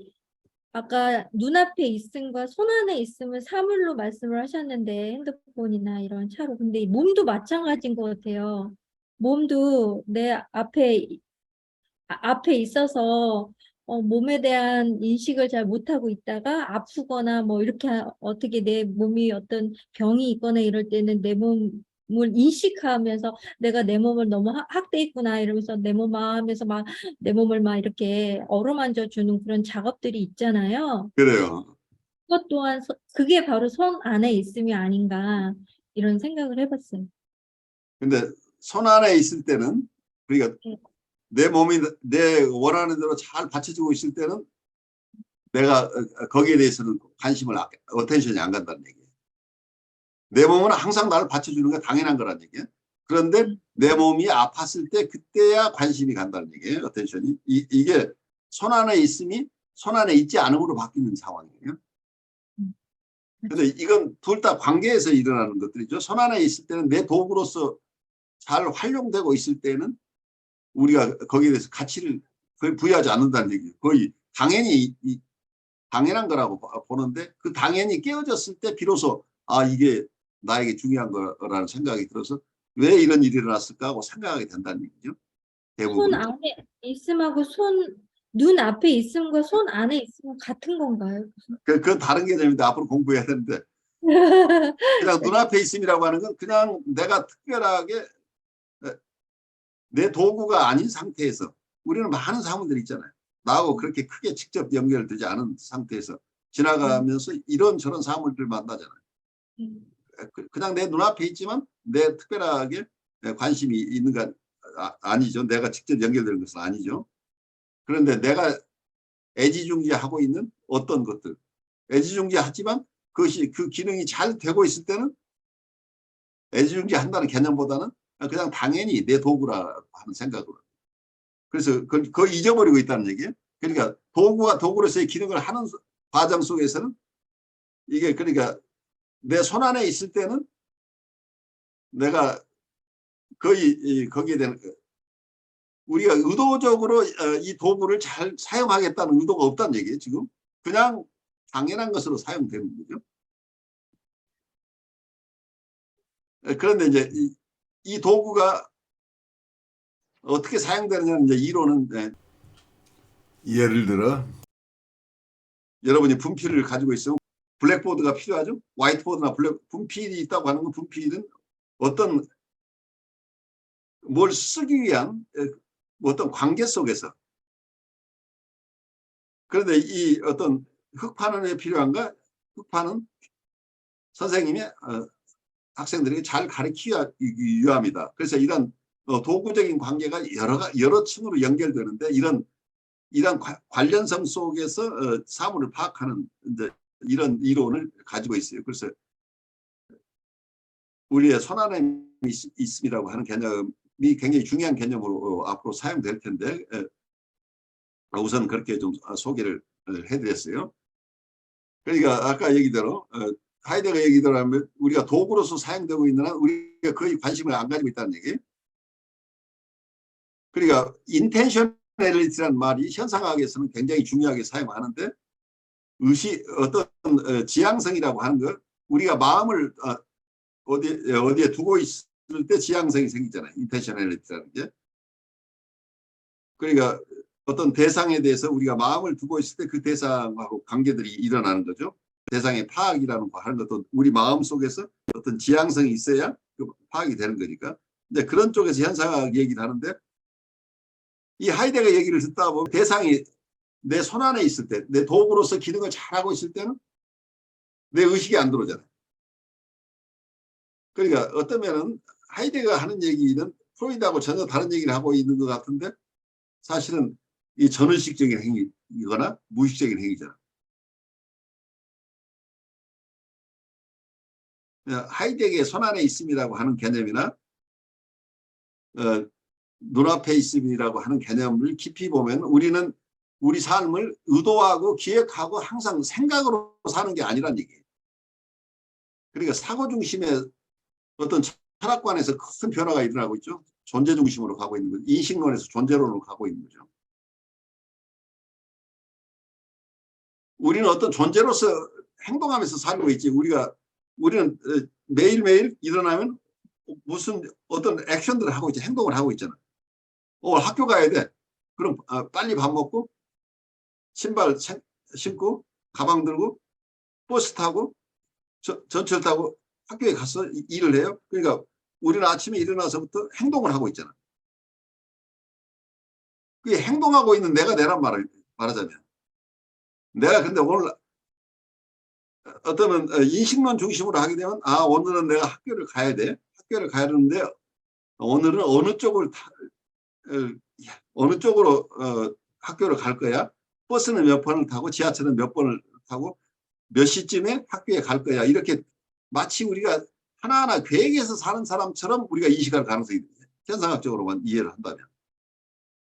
Speaker 3: 아까 눈앞에 있음과 손 안에 있음을 사물로 말씀을 하셨는데 핸드폰이나 이런 차로 근데 이 몸도 마찬가지인 것 같아요. 몸도 내 앞에 있어서 몸에 대한 인식을 잘 못하고 있다가 아프거나 뭐 이렇게 어떻게 내 몸이 어떤 병이 있거나 이럴 때는 내 몸을 인식하면서 내가 내 몸을 너무 학대했구나 이러면서 내 몸 하면서 막 내 몸을 막 이렇게 어루만져 주는 그런 작업들이 있잖아요.
Speaker 2: 그래요.
Speaker 3: 그것 또한 그게 바로 손 안에 있음이 아닌가 이런 생각을 해봤어요.
Speaker 2: 근데 손 안에 있을 때는 그러니까
Speaker 3: 네.
Speaker 2: 내 몸이 내 원하는 대로 잘 받쳐주고 있을 때는 내가 거기에 대해서는 관심을 어텐션이 안 간다는 얘기예요. 내 몸은 항상 나를 받쳐주는 게 당연한 거란 얘기예요. 그런데 내 몸이 아팠을 때 그때야 관심이 간다는 얘기예요. 어텐션이. 이게 손 안에 있음이 손 안에 있지 않음으로 바뀌는 상황이에요. 근데 이건 둘 다 관계에서 일어나는 것들이죠. 손 안에 있을 때는 내 도구로서 잘 활용되고 있을 때는 우리가 거기에 대해서 가치를 거의 부여하지 않는다는 얘기예요. 거의 당연히 당연한 거라고 보는데 그 당연히 깨어졌을 때 비로소 아 이게 나에게 중요한 거라는 생각이 들어서 왜 이런 일이 일어났을까 하고 생각하게 된다는 얘기죠.
Speaker 3: 손
Speaker 2: 대부분.
Speaker 3: 안에 있음하고 눈 앞에 있음과 손 안에 있음은 같은 건가요?
Speaker 2: 그건 다른 개념인데 앞으로 공부해야 되는데 그냥
Speaker 3: 네.
Speaker 2: 눈앞에 있음이라고 하는 건 그냥 내가 특별하게 내 도구가 아닌 상태에서 우리는 많은 사물들이 있잖아요. 나하고 그렇게 크게 직접 연결되지 않은 상태에서 지나가면서 이런저런 사물들 만나잖아요. 그냥 내 눈앞에 있지만 내 특별하게 관심이 있는 건 아니죠. 내가 직접 연결되는 것은 아니죠. 그런데 내가 애지중지하고 있는 어떤 것들 애지중지하지만 그것이 그 기능이 잘 되고 있을 때는 애지중지한다는 개념보다는 그냥 당연히 내 도구라 하는 생각으로 그래서 그걸 잊어버리고 있다는 얘기예요. 그러니까 도구가 도구로서의 기능을 하는 과정 속에서는 이게 그러니까 내 손 안에 있을 때는 내가 거의 거기에 대한 우리가 의도적으로 이 도구를 잘 사용하겠다는 의도가 없다는 얘기예요. 지금 그냥 당연한 것으로 사용되는 거죠. 그런데 이제 이 도구가 어떻게 사용되느냐는 이제 이론은 예를 들어 여러분이 분필을 가지고 있으면 블랙보드가 필요하죠. 화이트보드나 분필이 있다고 하는 건 분필은 어떤 뭘 쓰기 위한 어떤 관계 속에서 그런데 이 어떤 흑판은 왜 필요한가? 흑판은 선생님이 학생들에게 잘 가르치기 위함이다. 그래서 이런 도구적인 관계가 여러 층으로 연결되는데 이런 관련성 속에서 사물을 파악하는 이런 이론을 가지고 있어요. 그래서 우리의 손 안에 있음이라고 하는 개념이 굉장히 중요한 개념으로 앞으로 사용될 텐데 우선 그렇게 좀 소개를 해드렸어요. 그러니까 아까 얘기대로 하이데거 얘기대로 하면 우리가 도구로서 사용되고 있는 한 우리가 거의 관심을 안 가지고 있다는 얘기. 그러니까 인텐셔널리티라는 말이 현상학에서는 굉장히 중요하게 사용하는데 어떤 지향성이라고 하는 것 우리가 마음을 어디에 두고 있을 때 지향성이 생기잖아요. 인텐셔널리티라는 게. 그러니까 어떤 대상에 대해서 우리가 마음을 두고 있을 때 그 대상하고 관계들이 일어나는 거죠. 대상의 파악이라는 거 하는 것도 우리 마음 속에서 어떤 지향성이 있어야 그 파악이 되는 거니까. 근데 그런 쪽에서 현상학 얘기를 하는데 이 하이데거 얘기를 듣다 보면 대상이 내 손 안에 있을 때, 내 도구로서 기능을 잘하고 있을 때는 내 의식이 안 들어오잖아요. 그러니까 어떠면은 하이데거가 하는 얘기는 프로이드하고 전혀 다른 얘기를 하고 있는 것 같은데 사실은 이 전의식적인 행위이거나 무의식적인 행위잖아. 하이데거의 손안에 있음이라고 하는 개념이나 눈앞에 있음이라고 하는 개념을 깊이 보면 우리는 우리 삶을 의도하고 기획하고 항상 생각으로 사는 게 아니란 얘기예요. 그러니까 사고 중심의 어떤 철학관에서 큰 변화가 일어나고 있죠. 존재 중심으로 가고 있는 거죠. 인식론에서 존재론으로 가고 있는 거죠. 우리는 어떤 존재로서 행동하면서 살고 있지. 우리는 매일매일 일어나면 무슨 어떤 액션들을 하고 있지. 행동을 하고 있잖아. 오늘 학교 가야 돼. 그럼 빨리 밥 먹고 신발 신고 가방 들고 버스 타고 전철 타고 학교에 가서 일을 해요. 그러니까 우리는 아침에 일어나서부터 행동을 하고 있잖아. 그게 행동하고 있는 내란 말하자면. 내가 근데 오늘 어떤 인식론 중심으로 하게 되면 오늘은 내가 학교를 가야 돼. 학교를 가야 되는데 오늘은 어느 쪽으로 학교를 갈 거야. 버스는 몇 번을 타고 지하철은 몇 번을 타고 몇 시쯤에 학교에 갈 거야. 이렇게 마치 우리가 하나하나 계획해서 사는 사람처럼 우리가 인식할 가능성이 있는 거예요. 현상학적으로만 이해를 한다면.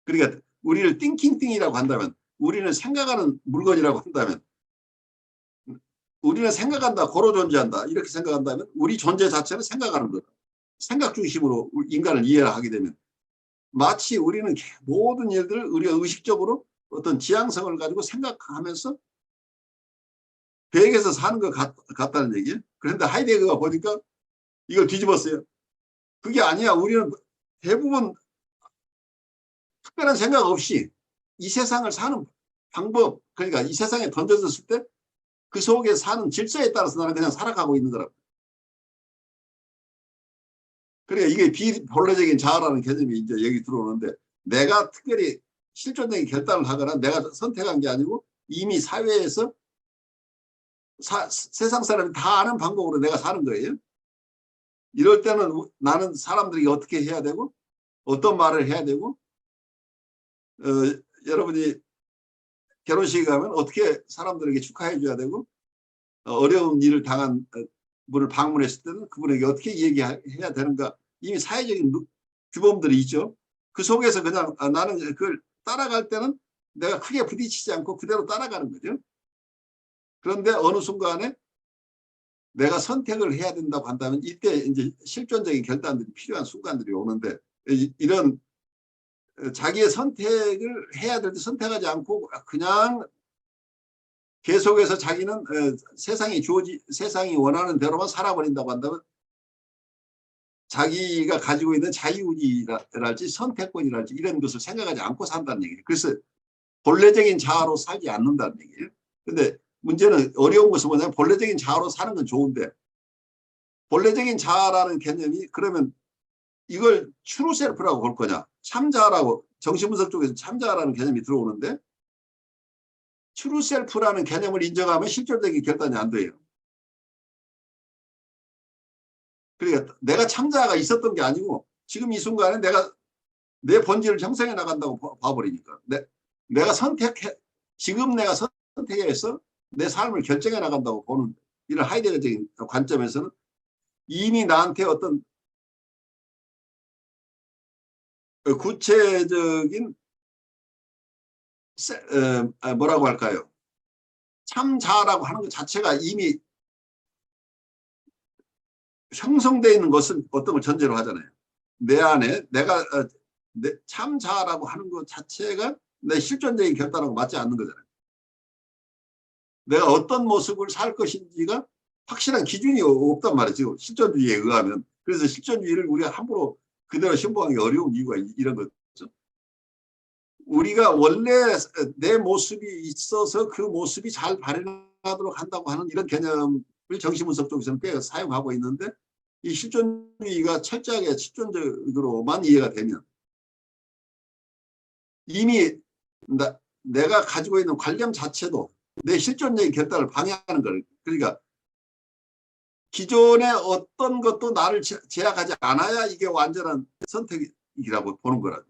Speaker 2: 그러니까 우리를 띵킹띵이라고 한다면 우리는 생각하는 물건이라고 한다면 우리는 생각한다, 고로 존재한다 이렇게 생각한다면 우리 존재 자체는 생각하는 거다. 생각 중심으로 인간을 이해하게 되면 마치 우리는 모든 일들을 우리가 의식적으로 어떤 지향성을 가지고 생각하면서 계획해서 사는 것 같다는 얘기예요. 그런데 하이데거가 보니까 이걸 뒤집었어요. 그게 아니야. 우리는 대부분 특별한 생각 없이 이 세상을 사는 방법, 그러니까 이 세상에 던져졌을 때 그 속에 사는 질서에 따라서 나는 그냥 살아가고 있는 거라고. 그러니까 이게 비본래적인 자아라는 개념이 이제 여기 들어오는데 내가 특별히 실존적인 결단을 하거나 내가 선택한 게 아니고 이미 사회에서 세상 사람이 다 아는 방법으로 내가 사는 거예요. 이럴 때는 나는 사람들이 어떻게 해야 되고 어떤 말을 해야 되고 여러분이 결혼식에 가면 어떻게 사람들에게 축하해 줘야 되고 어려운 일을 당한 분을 방문했을 때는 그분에게 어떻게 얘기해야 되는가 이미 사회적인 규범들이 있죠. 그 속에서 그냥 나는 그걸 따라갈 때는 내가 크게 부딪히지 않고 그대로 따라가는 거죠. 그런데 어느 순간에 내가 선택을 해야 된다고 한다면 이때 이제 실존적인 결단들이 필요한 순간들이 오는데 이런 자기의 선택을 해야 될 때 선택하지 않고 그냥 계속해서 자기는 세상이 원하는 대로만 살아버린다고 한다면 자기가 가지고 있는 자유의지랄지 선택권이랄지 이런 것을 생각하지 않고 산다는 얘기예요. 그래서 본래적인 자아로 살지 않는다는 얘기예요. 근데 문제는 어려운 것은 뭐냐면 본래적인 자아로 사는 건 좋은데 본래적인 자아라는 개념이 그러면 이걸 트루셀프라고 볼 거냐 참자아라고 정신분석 쪽에서 참자아라는 개념이 들어오는데 트루셀프라는 개념을 인정하면 실존적인 결단이 안 돼요. 그러니까 내가 참자아가 있었던 게 아니고 지금 이 순간에 내 본질을 형성해 나간다고 봐버리니까 지금 내가 선택해서 내 삶을 결정해 나간다고 보는 이런 하이데거적인 관점에서는 이미 나한테 어떤 구체적인 뭐라고 할까요? 참자아라고 하는 것 자체가 이미 형성되어 있는 것은 어떤 걸 전제로 하잖아요. 내 안에 내가 참자아라고 하는 것 자체가 내 실존적인 결단하고 맞지 않는 거잖아요. 내가 어떤 모습을 살 것인지가 확실한 기준이 없단 말이죠. 실존주의에 의하면. 그래서 실존주의를 우리가 함부로 그대로 신봉하기 어려운 이유가 이런 거죠. 우리가 원래 내 모습이 있어서 그 모습이 잘 발현하도록 한다고 하는 이런 개념을 정신분석 쪽에서는 꽤 사용하고 있는데 이 실존주의가 철저하게 실존적으로만 이해가 되면 이미 내가 가지고 있는 관념 자체도 내 실존적인 결단을 방해하는 걸 그러니까 기존의 어떤 것도 나를 제약하지 않아야 이게 완전한 선택이라고 보는 거라.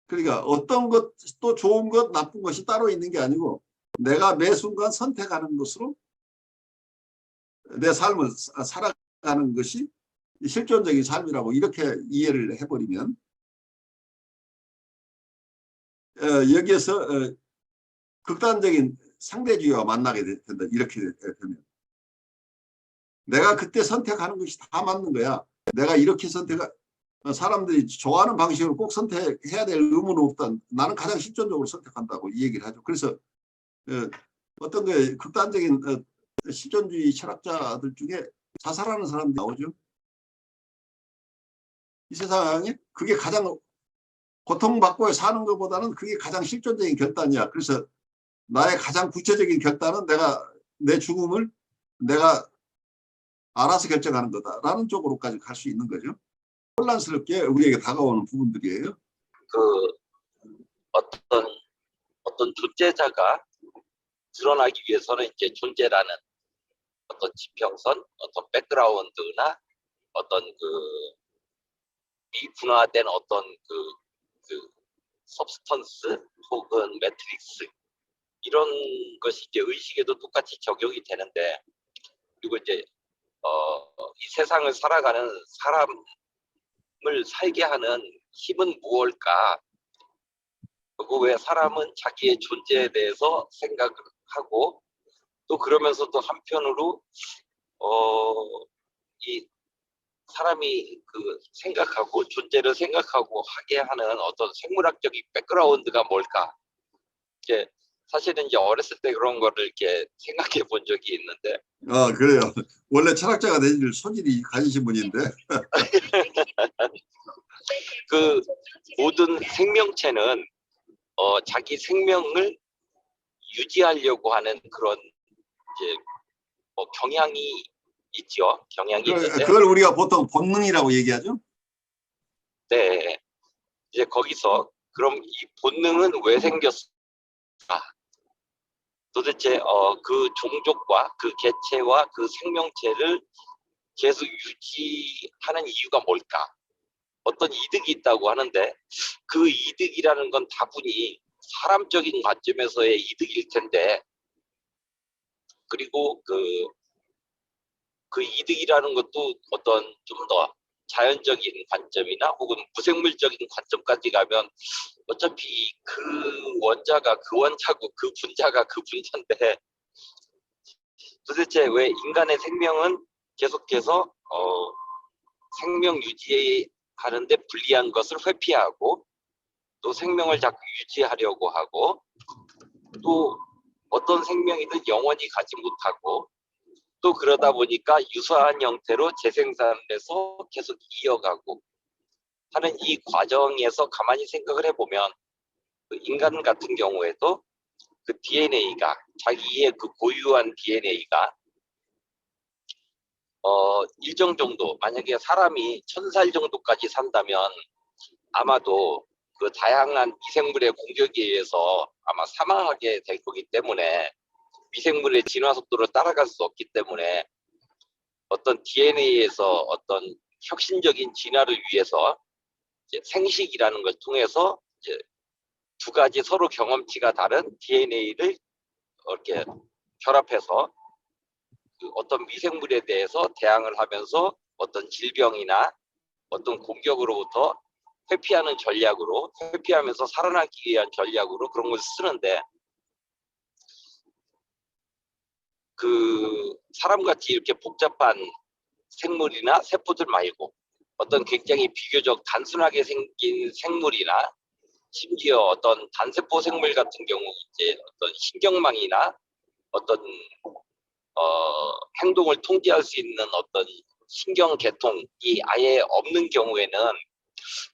Speaker 2: 그러니까 어떤 것도 좋은 것, 나쁜 것이 따로 있는 게 아니고 내가 매 순간 선택하는 것으로 내 삶을 살아가는 것이 실존적인 삶이라고 이렇게 이해를 해버리면 여기에서 극단적인 상대주의와 만나게 된다. 이렇게 되면 내가 그때 선택하는 것이 다 맞는 거야. 내가 이렇게 사람들이 좋아하는 방식으로 꼭 선택해야 될 의무는 없다. 나는 가장 실존적으로 선택한다고 이 얘기를 하죠. 그래서 어떤 게 극단적인 실존주의 철학자들 중에 자살하는 사람들이 나오죠. 이 세상에 그게 가장 고통받고 사는 것보다는 그게 가장 실존적인 결단이야. 그래서 나의 가장 구체적인 결단은 내 죽음을 내가 알아서 결정하는 거다라는 쪽으로까지 갈 수 있는 거죠. 혼란스럽게 우리에게 다가오는 부분들이에요.
Speaker 4: 그 어떤 존재자가 드러나기 위해서는 이제 존재라는 어떤 지평선, 어떤 백그라운드나 어떤 미분화된 어떤 서브스턴스 혹은 매트릭스 이런 것이 이제 의식에도 똑같이 적용이 되는데, 그리고 이제 이 세상을 살아가는 사람을 살게 하는 힘은 무엇일까? 그리고 왜 사람은 자기의 존재에 대해서 생각을 하고 또 그러면서도 한편으로 이 사람이 생각하고 존재를 생각하고 하게 하는 어떤 생물학적인 백그라운드가 뭘까? 이제 사실은 이제 어렸을 때 그런 거를 이렇게 생각해 본 적이 있는데.
Speaker 2: 그래요. 원래 철학자가 되실 소질이 가지신 분인데.
Speaker 4: 그 모든 생명체는 자기 생명을 유지하려고 하는 그런 이제 경향이 있죠. 경향이 있는데,
Speaker 2: 그걸 우리가 보통 본능이라고 얘기하죠.
Speaker 4: 네, 이제 거기서 그럼 이 본능은 왜 생겼을까? 도대체 그 종족과 그 개체와 그 생명체를 계속 유지하는 이유가 뭘까? 어떤 이득이 있다고 하는데 그 이득이라는 건 다분히 사람적인 관점에서의 이득일 텐데, 그리고 그 이득이라는 것도 어떤 좀 더 자연적인 관점이나 혹은 무생물적인 관점까지 가면 어차피 그 원자가 그 원자고 그 분자가 그 분자인데, 도대체 왜 인간의 생명은 계속해서 생명 유지하는데 불리한 것을 회피하고 또 생명을 자꾸 유지하려고 하고 또 어떤 생명이든 영원히 가지 못하고 또 그러다 보니까 유사한 형태로 재생산해서 계속 이어가고 하는 이 과정에서 가만히 생각을 해보면 그 인간 같은 경우에도 그 DNA가 자기의 그 고유한 DNA가 일정 정도, 만약에 사람이 1000살 정도까지 산다면 아마도 그 다양한 미생물의 공격에 의해서 아마 사망하게 될 거기 때문에, 미생물의 진화 속도를 따라갈 수 없기 때문에 어떤 DNA에서 어떤 혁신적인 진화를 위해서 이제 생식이라는 걸 통해서 이제 두 가지 서로 경험치가 다른 DNA를 이렇게 결합해서 그 어떤 미생물에 대해서 대항을 하면서 어떤 질병이나 어떤 공격으로부터 회피하면서 살아남기 위한 전략으로 그런 걸 쓰는데, 그 사람같이 이렇게 복잡한 생물이나 세포들 말고 어떤 굉장히 비교적 단순하게 생긴 생물이나 심지어 어떤 단세포 생물 같은 경우 이제 어떤 신경망이나 어떤 행동을 통제할 수 있는 어떤 신경 계통이 아예 없는 경우에는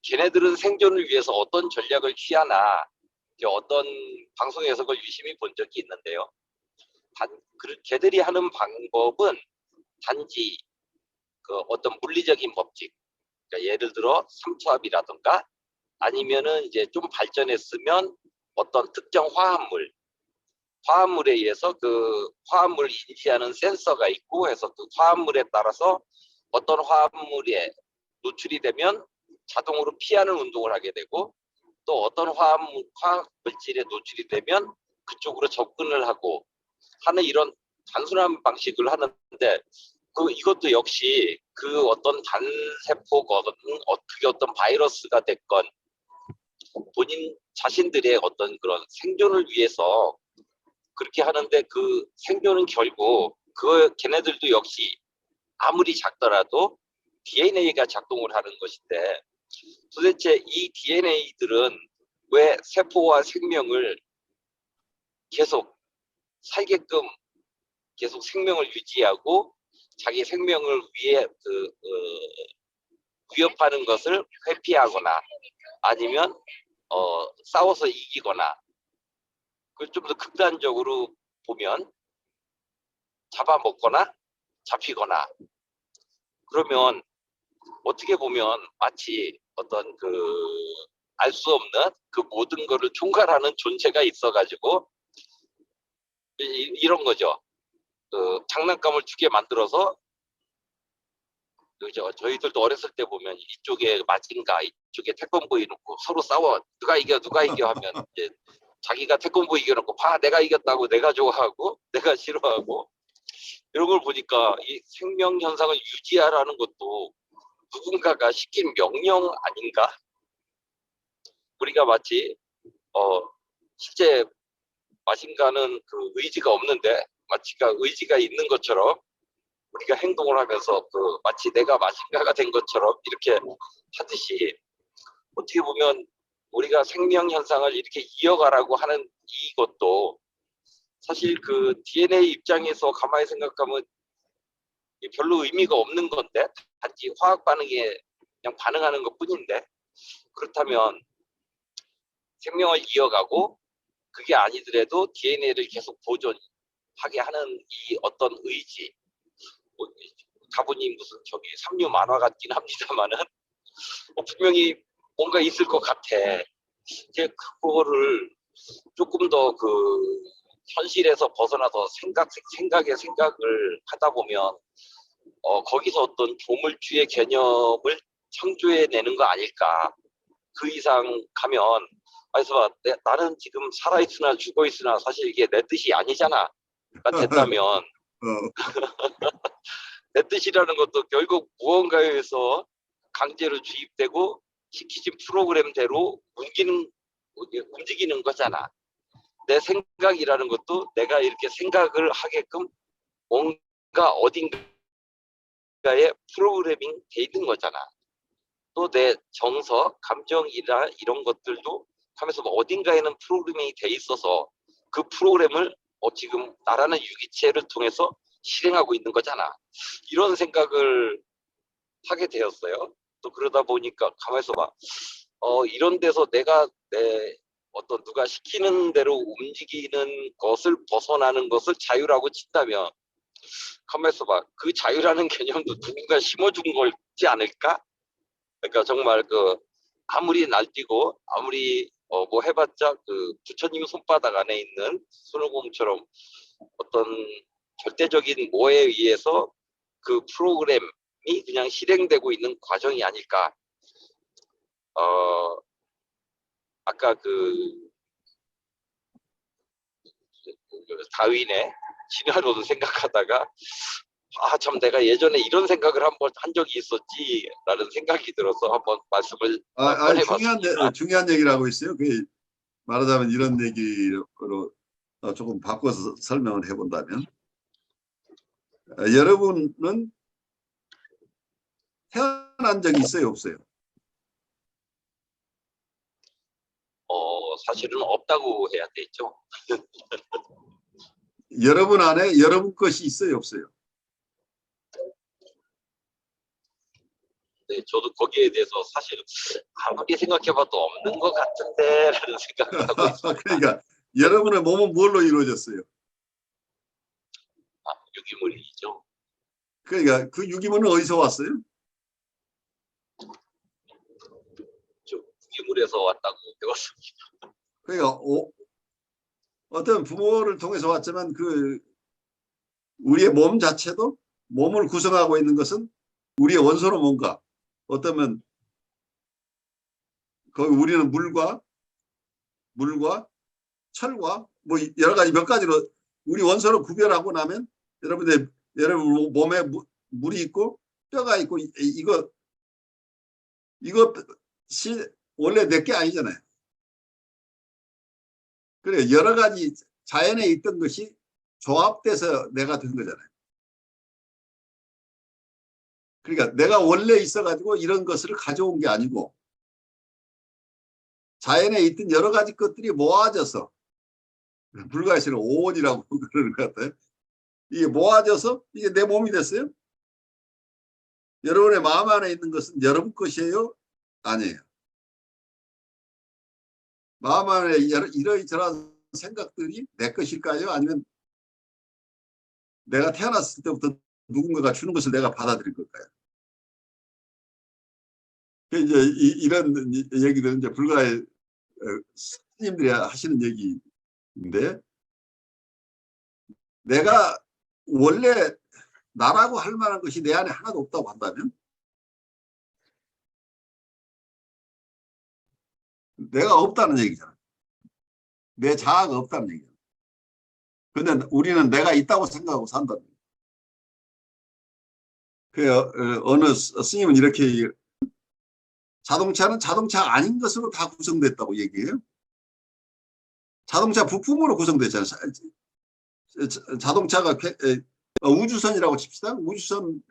Speaker 4: 걔네들은 생존을 위해서 어떤 전략을 취하나 어떤 방송에서 그걸 유심히 본 적이 있는데요. 걔들이 하는 방법은 단지 그 어떤 물리적인 법칙, 그러니까 예를 들어 삼투압이라든가 아니면은 이제 좀 발전했으면 어떤 특정 화합물, 화합물에 의해서 그 화합물을 인지하는 센서가 있고 해서 그 화합물에 따라서 어떤 화합물에 노출이 되면 자동으로 피하는 운동을 하게 되고 또 어떤 화학 물질에 노출이 되면 그쪽으로 접근을 하고 하는 이런 단순한 방식을 하는데 이것도 역시 그 어떤 단세포거든 그게 어떤 바이러스가 됐건 본인 자신들의 어떤 그런 생존을 위해서 그렇게 하는데 그 생존은 결국 걔네들도 역시 아무리 작더라도 DNA가 작동을 하는 것인데 도대체 이 DNA들은 왜 세포와 생명을 계속 살게끔 계속 생명을 유지하고 자기 생명을 위해 위협하는 것을 회피하거나 아니면 싸워서 이기거나 좀 더 극단적으로 보면 잡아먹거나 잡히거나 그러면 어떻게 보면 마치 어떤 알 수 없는 그 모든 거를 총괄하는 존재가 있어가지고 이런 거죠. 장난감을 2개 만들어서 저희들도 어렸을 때 보면 이쪽에 마징가 이쪽에 태권브 이놓고 서로 싸워 누가 이겨 하면 이제 자기가 태권브 이겨놓고 봐 내가 이겼다고 내가 좋아하고 내가 싫어하고 이런 걸 보니까 이 생명 현상을 유지하라는 것도 누군가가 시킨 명령 아닌가? 우리가 마치 실제 마징가는 그 의지가 없는데 마치가 의지가 있는 것처럼 우리가 행동을 하면서 마치 내가 마징가가 된 것처럼 이렇게 하듯이 어떻게 보면 우리가 생명 현상을 이렇게 이어가라고 하는 이것도 사실 그 DNA 입장에서 가만히 생각하면 별로 의미가 없는 건데 단지 화학 반응에 그냥 반응하는 것 뿐인데 그렇다면 생명을 이어가고 그게 아니더라도 DNA를 계속 보존하게 하는 이 어떤 의지 다분히 무슨 삼류 만화 같긴 합니다만은 분명히 뭔가 있을 것 같아. 이제 그거를 조금 더 현실에서 벗어나서 생각을 하다 보면 거기서 어떤 조물주의 개념을 창조해내는 거 아닐까. 그 이상 가면 그래서 나는 지금 살아있으나 죽어있으나 사실 이게 내 뜻이 아니잖아. 됐다면 내 뜻이라는 것도 결국 무언가에 의해서 강제로 주입되고 시키진 프로그램대로 움직이는 거잖아. 내 생각이라는 것도 내가 이렇게 생각을 하게끔 뭔가 어딘가에 프로그래밍 돼 있는 거잖아. 또 내 정서, 감정이나 이런 것들도 하면서 어딘가에는 프로그래밍이 돼 있어서 그 프로그램을 지금 나라는 유기체를 통해서 실행하고 있는 거잖아. 이런 생각을 하게 되었어요. 또 그러다 보니까 가만히서 봐. 이런 데서 내가 어떤 누가 시키는 대로 움직이는 것을 벗어나는 것을 자유라고 친다면 가만히서 봐. 그 자유라는 개념도 누군가 심어준 거지 않을까? 그러니까 정말 아무리 날뛰고 아무리 뭐 해봤자 부처님 손바닥 안에 있는 손오공처럼 어떤 절대적인 뭐에 의해서 그 프로그램이 그냥 실행되고 있는 과정이 아닐까. 아까 다윈의 진화론을 생각하다가 참 내가 예전에 이런 생각을 한번 한 적이 있었지라는 생각이 들어서 한번 말씀을 꺼내봤습니다.
Speaker 2: 중요한 얘기를 하고 있어요. 말하자면 이런 얘기로 조금 바꿔서 설명을 해본다면 여러분은 태어난 적이 있어요, 없어요?
Speaker 4: 사실은 없다고 해야 되죠.
Speaker 2: 여러분 안에 여러분 것이 있어요, 없어요?
Speaker 4: 네, 저도 거기에 대해서 사실 아무리 생각해봐도 없는 것 같은데 라는 생각을 하고 있습니다.
Speaker 2: 그러니까 여러분의 몸은 뭘로 이루어졌어요?
Speaker 4: 유기물이죠.
Speaker 2: 그러니까 그 유기물은 어디서 왔어요?
Speaker 4: 유기물에서 왔다고 배웠습니다.
Speaker 2: 그러니까 어떤 부모를 통해서 왔지만 그 우리의 몸 자체도 몸을 구성하고 있는 것은 우리의 원소는 뭔가 어쩌면 거기 우리는 물과 철과 뭐 여러 가지 몇 가지로 우리 원소를 구별하고 나면 여러분 몸에 물이 있고 뼈가 있고 이것이 원래 내 게 아니잖아요. 그래 여러 가지 자연에 있던 것이 조합돼서 내가 된 거잖아요. 그러니까 내가 원래 있어가지고 이런 것을 가져온 게 아니고 자연에 있던 여러 가지 것들이 모아져서 불가에서는 오온이라고 그러는 것 같아요. 이게 모아져서 이게 내 몸이 됐어요. 여러분의 마음 안에 있는 것은 여러분 것이에요? 아니에요. 마음 안에 이러저러한 생각들이 내 것일까요? 아니면 내가 태어났을 때부터 누군가가 주는 것을 내가 받아들인 걸까요? 이제 이런 얘기들은 이제 불가의 스님들이 하시는 얘기인데 내가 원래 나라고 할 만한 것이 내 안에 하나도 없다고 한다면 내가 없다는 얘기잖아. 내 자아가 없다는 얘기야. 근데 우리는 내가 있다고 생각하고 산다는 거야. 그 어느 스님은 이렇게 자동차는 자동차 아닌 것으로 다 구성됐다고 얘기해요. 자동차 부품으로 구성됐잖아요. 자동차가 우주선이라고 칩시다. 우주선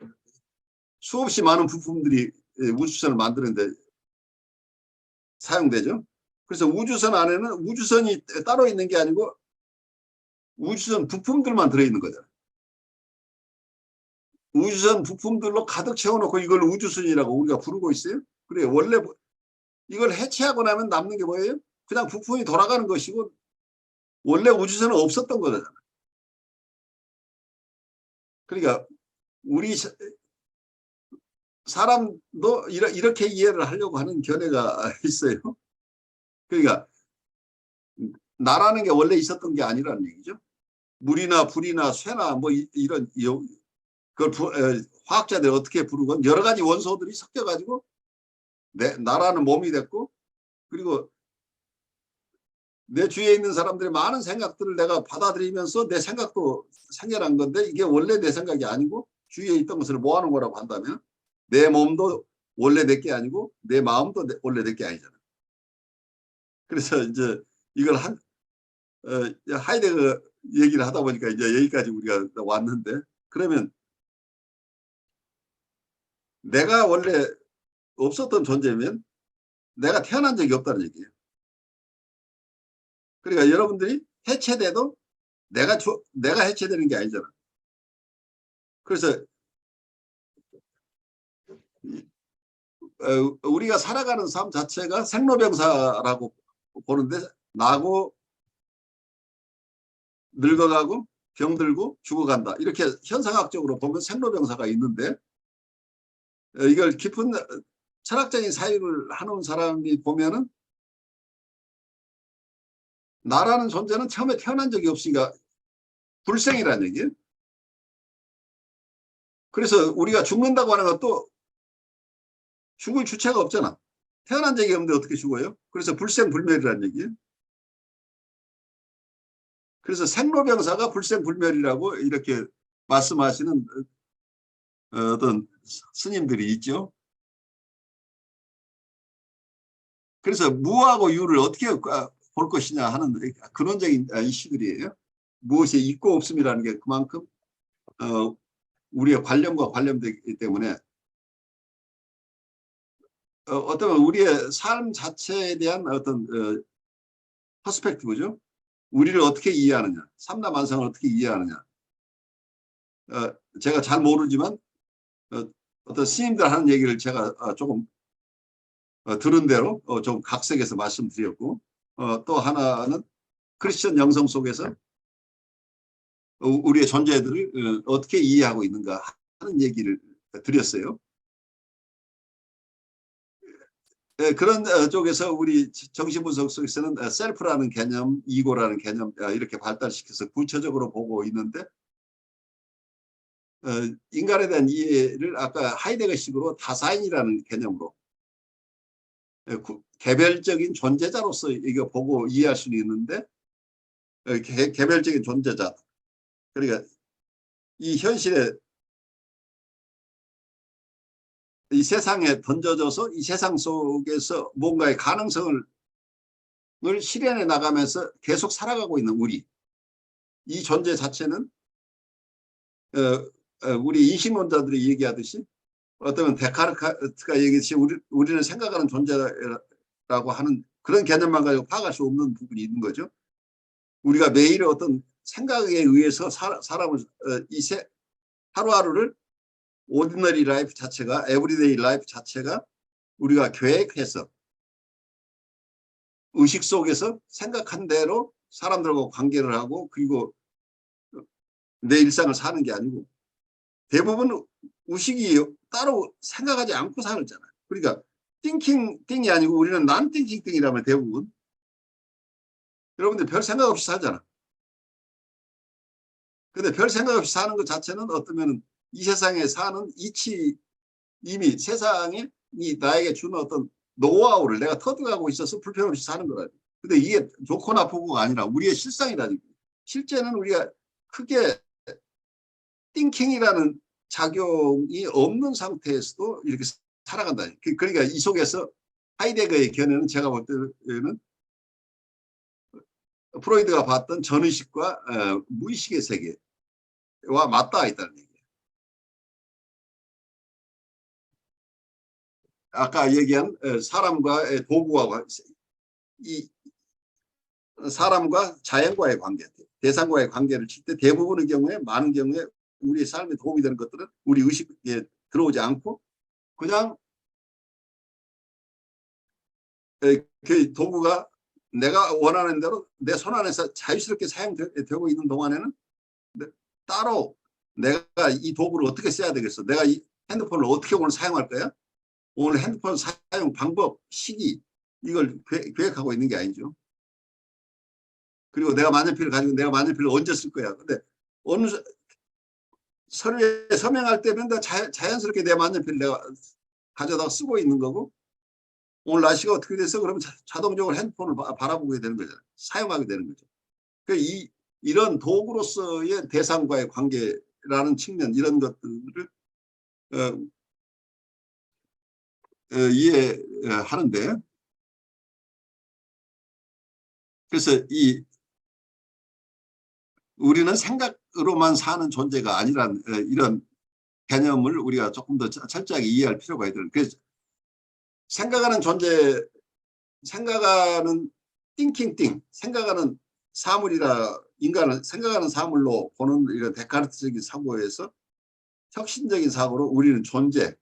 Speaker 2: 수없이 많은 부품들이 우주선을 만드는데 사용되죠. 그래서 우주선 안에는 우주선이 따로 있는 게 아니고 우주선 부품들만 들어있는 거잖아요. 우주선 부품들로 가득 채워놓고 이걸 우주선이라고 우리가 부르고 있어요. 그래 원래 이걸 해체하고 나면 남는 게 뭐예요? 그냥 부품이 돌아가는 것이고 원래 우주선은 없었던 거잖아요. 그러니까 우리 사람도 이렇게 이해를 하려고 하는 견해가 있어요. 그러니까 나라는 게 원래 있었던 게 아니라는 얘기죠. 물이나 불이나 쇠나 뭐 이런 그걸 화학자들이 어떻게 부르건 여러 가지 원소들이 섞여가지고 나라는 몸이 됐고 그리고 내 주위에 있는 사람들의 많은 생각들을 내가 받아들이면서 내 생각도 생겨난 건데 이게 원래 내 생각이 아니고 주위에 있던 것을 모아놓은 거라고 한다면 내 몸도 원래 내 게 아니고 내 마음도 원래 내 게 아니잖아. 그래서 이제 이걸 하이데거 얘기를 하다 보니까 이제 여기까지 우리가 왔는데 그러면 내가 원래 없었던 존재면 내가 태어난 적이 없다는 얘기예요. 그러니까 여러분들이 해체돼도 내가 해체되는 게 아니잖아. 그래서 우리가 살아가는 삶 자체가 생로병사라고 보는데 나고 늙어가고 병들고 죽어간다. 이렇게 현상학적으로 보면 생로병사가 있는데 이걸 깊은 철학적인 사유를 하는 사람이 보면은 나라는 존재는 처음에 태어난 적이 없으니까 불생이라는 얘기예요. 그래서 우리가 죽는다고 하는 것도 죽을 주체가 없잖아. 태어난 적이 없는데 어떻게 죽어요? 그래서 불생불멸이라는 얘기예요. 그래서 생로병사가 불생불멸이라고 이렇게 말씀하시는 어떤 스님들이 있죠. 그래서 무하고 유를 어떻게 볼 것이냐 하는 근원적인 이슈들이에요. 무엇이 있고 없음이라는 게 그만큼 우리의 관념과 관련되기 때문에 어떤 우리의 삶 자체에 대한 어떤 퍼스펙티브죠. 우리를 어떻게 이해하느냐, 삼라만상을 어떻게 이해하느냐. 제가 잘 모르지만 어떤 스님들 하는 얘기를 제가 조금 들은 대로 좀 각색해서 말씀드렸고 또 하나는 크리스천 영성 속에서 우리의 존재들을 어떻게 이해하고 있는가 하는 얘기를 드렸어요. 그런 쪽에서 우리 정신분석 속에서는 셀프라는 개념, 이고라는 개념 이렇게 발달시켜서 구체적으로 보고 있는데 인간에 대한 이해를 아까 하이데거식으로 다사인이라는 개념으로 개별적인 존재자로서 이거 보고 이해할 수는 있는데 개별적인 존재자. 그러니까 이 현실에 이 세상에 던져져서 이 세상 속에서 뭔가의 가능성을 실현해 나가면서 계속 살아가고 있는 우리. 이 존재 자체는 우리 인신론자들이 얘기하듯이 어쩌면 데카르트가 얘기했듯이 우리는 생각하는 존재라고 하는 그런 개념만 가지고 파악할 수 없는 부분이 있는 거죠. 우리가 매일 어떤 생각에 의해서 사람을 하루하루를 오디너리 라이프 자체가 에브리데이 라이프 자체가 우리가 계획해서 의식 속에서 생각한 대로 사람들과 관계를 하고 그리고 내 일상을 사는 게 아니고 대부분 의식이 따로 생각하지 않고 살잖아요. 그러니까 띵이 아니고 우리는 난 띵이라면 대부분 여러분들 별 생각 없이 살잖아. 근데 별 생각 없이 사는 것 자체는 어쩌면 이 세상에 사는 이미 세상이 나에게 주는 어떤 노하우를 내가 터득하고 있어서 불편 없이 사는 거라니. 근데 이게 좋고 나쁘고가 아니라 우리의 실상이라니까. 실제는 우리가 크게 띵킹이라는 작용이 없는 상태에서도 이렇게 살아간다. 그러니까 이 속에서 하이데거의 견해는 제가 볼 때는 프로이드가 봤던 전의식과 무의식의 세계와 맞닿아 있다는 얘기예요. 아까 얘기한 사람과의 도구와 이 사람과 자연과의 관계, 대상과의 관계를 칠 때 대부분의 경우에 많은 경우에 우리의 삶에 도움이 되는 것들은 우리 의식에 들어오지 않고 그냥 그 도구가 내가 원하는 대로 내 손 안에서 자유스럽게 사용되고 있는 동안에는 따로 내가 이 도구를 어떻게 써야 되겠어? 내가 이 핸드폰을 어떻게 오늘 사용할 거야? 오늘 핸드폰 사용 방법, 시기 이걸 계획하고 있는 게 아니죠. 그리고 내가 만년필을 가지고 내가 만년필을 언제 쓸 거야? 근데 어느 서류에 서명할 때면 자연스럽게 내 만년필을 내가 가져다 쓰고 있는 거고 오늘 날씨가 어떻게 돼서 그러면 자동적으로 핸드폰을 바라보게 되는 거잖아요. 사용하게 되는 거죠. 그러니까 이런 도구로서의 대상과의 관계라는 측면 이런 것들을 이해하는데 그래서 우리는 생각으로만 사는 존재가 아니란 이런 개념을 우리가 조금 더 철저하게 이해할 필요가 있더라고요. 그래서 생각하는 존재, 생각하는 생각하는 사물이라 인간을 생각하는 사물로 보는 이런 데카르트적인 사고에서 혁신적인 사고로 우리는 존재,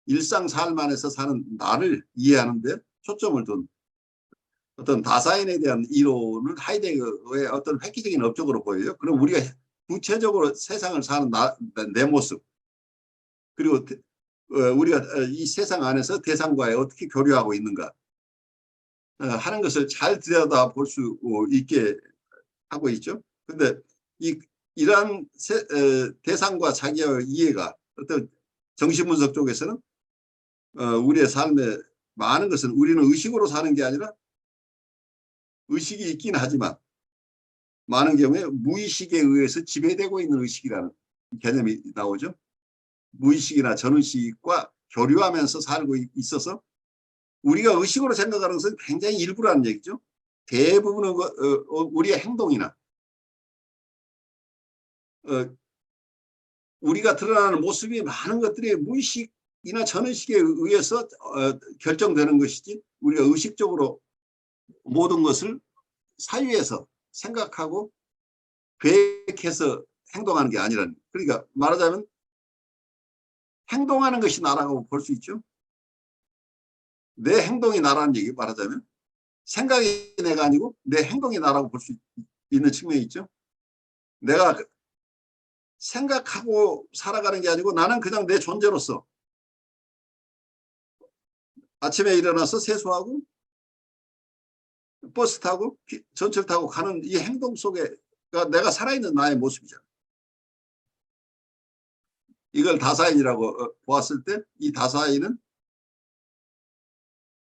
Speaker 2: 일상 삶 안에서 사는 나를 이해하는데 초점을 둔 어떤 다사인에 대한 이론을 하이데거의 어떤 획기적인 업적으로 보여요. 그럼 우리가 구체적으로 세상을 사는 내 모습 그리고 우리가 이 세상 안에서 대상과의 어떻게 교류하고 있는가 하는 것을 잘 들여다볼 수 있게 하고 있죠. 그런데 이러한 대상과 자기의 이해가 어떤 정신분석 쪽에서는 우리의 삶에 많은 것은 우리는 의식으로 사는 게 아니라 의식이 있긴 하지만 많은 경우에 무의식에 의해서 지배되고 있는 의식이라는 개념이 나오죠. 무의식이나 전의식과 교류하면서 살고 있어서 우리가 의식으로 생각하는 것은 굉장히 일부라는 얘기죠. 대부분의 우리의 행동이나 우리가 드러나는 모습이 많은 것들이 무의식이나 전의식에 의해서 결정되는 것이지 우리가 의식적으로 모든 것을 사유해서 생각하고 계획해서 행동하는 게 아니라는. 그러니까 말하자면 행동하는 것이 나라고 볼 수 있죠. 내 행동이 나라는 얘기 말하자면 생각이 내가 아니고 내 행동이 나라고 볼 수 있는 측면이 있죠. 내가 생각하고 살아가는 게 아니고 나는 그냥 내 존재로서 아침에 일어나서 세수하고 버스 타고 전철 타고 가는 이 행동 속에가 내가 살아있는 나의 모습이잖아. 이걸 다사인이라고 보았을 때 이 다사인은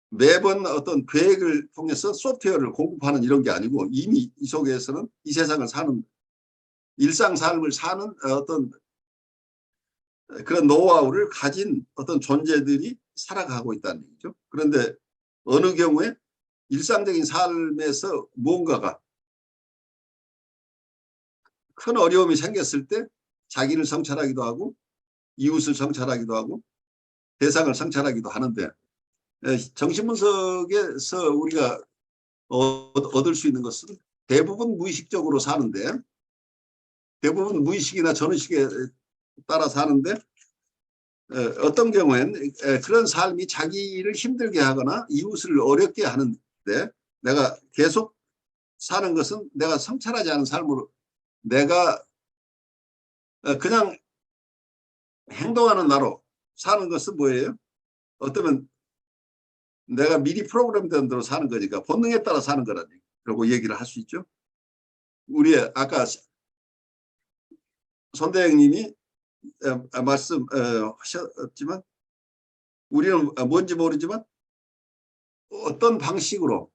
Speaker 2: 매번 어떤 계획을 통해서 소프트웨어를 공급하는 이런 게 아니고 이미 이 속에서는 이 세상을 사는 일상 삶을 사는 어떤 그런 노하우를 가진 어떤 존재들이 살아가고 있다는 얘기죠. 그런데 어느 경우에 일상적인 삶에서 무언가가 큰 어려움이 생겼을 때 자기를 성찰하기도 하고 이웃을 성찰하기도 하고 대상을 성찰하기도 하는데 정신분석에서 우리가 얻을 수 있는 것은 대부분 무의식적으로 사는데 대부분 무의식이나 전의식에 따라 사는데 어떤 경우엔 그런 삶이 자기를 힘들게 하거나 이웃을 어렵게 하는데 내가 계속 사는 것은 내가 성찰하지 않은 삶으로 내가 그냥 행동하는 나로 사는 것은 뭐예요? 어쩌면 내가 미리 프로그램된 대로 사는 거니까 본능에 따라 사는 거라고 얘기를 할 수 있죠. 우리 아까 손대행님이 말씀하셨지만 우리는 뭔지 모르지만 어떤 방식으로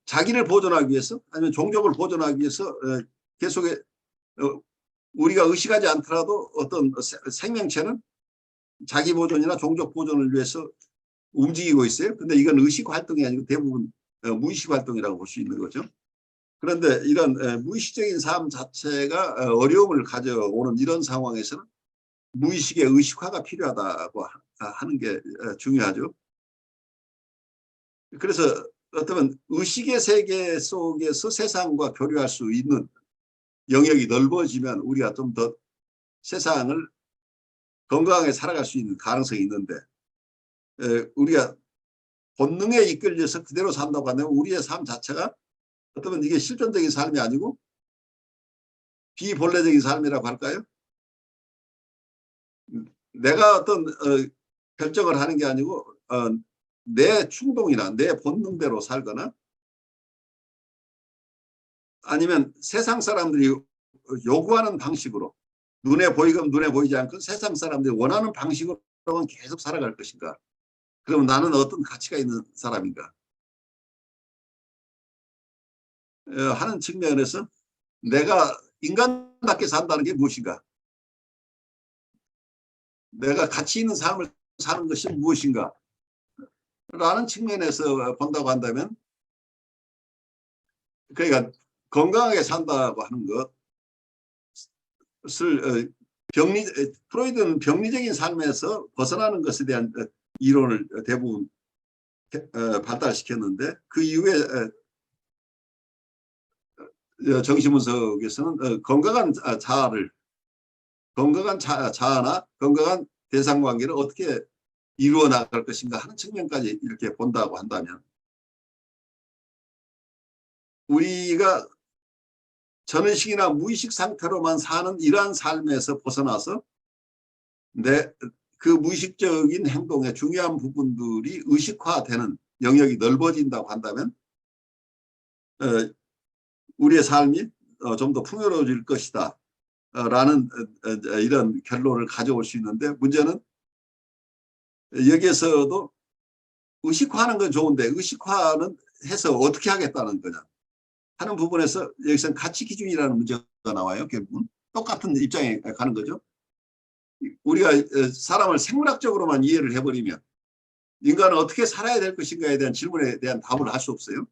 Speaker 2: 자기를 보존하기 위해서 아니면 종족을 보존하기 위해서 계속해 우리가 의식하지 않더라도 어떤 생명체는 자기 보존이나 종족 보존을 위해서 움직이고 있어요. 근데 이건 의식 활동이 아니고 대부분 무의식 활동이라고 볼 수 있는 거죠. 그런데 이런 무의식적인 삶 자체가 어려움을 가져오는 이런 상황에서는 무의식의 의식화가 필요하다고 하는 게 중요하죠. 그래서 어쩌면 의식의 세계 속에서 세상과 교류할 수 있는 영역이 넓어지면 우리가 좀 더 세상을 건강하게 살아갈 수 있는 가능성이 있는데 우리가 본능에 이끌려서 그대로 산다고 한다면 우리의 삶 자체가 어쩌면 이게 실존적인 삶이 아니고 비본래적인 삶이라고 할까요? 내가 어떤 결정을 하는 게 아니고 내 충동이나 내 본능대로 살거나 아니면 세상 사람들이 요구하는 방식으로 눈에 보이건 눈에 보이지 않건 세상 사람들이 원하는 방식으로만 계속 살아갈 것인가? 그럼 나는 어떤 가치가 있는 사람인가? 하는 측면에서 내가 인간답게 산다는 게 무엇인가? 내가 가치 있는 삶을 사는 것이 무엇인가? 라는 측면에서 본다고 한다면 그러니까 건강하게 산다고 하는 것을 프로이드는 병리적인 삶에서 벗어나는 것에 대한 이론을 대부분 발달시켰는데 그 이후에 정신분석에서는 건강한 자아나 건강한 대상관계를 어떻게 이루어 나갈 것인가 하는 측면까지 이렇게 본다고 한다면 우리가 전의식이나 무의식 상태로만 사는 이러한 삶에서 벗어나서 그 무의식적인 행동의 중요한 부분들이 의식화되는 영역이 넓어진다고 한다면 우리의 삶이 좀 더 풍요로워질 것이다 라는 이런 결론을 가져올 수 있는데 문제는 여기에서도 의식화하는 건 좋은데 의식화는 해서 어떻게 하겠다는 거냐 하는 부분에서 여기서는 가치 기준이라는 문제가 나와요. 결국은 똑같은 입장에 가는 거죠. 우리가 사람을 생물학적으로만 이해를 해버리면 인간은 어떻게 살아야 될 것인가에 대한 질문에 대한 답을 할 수 없어요.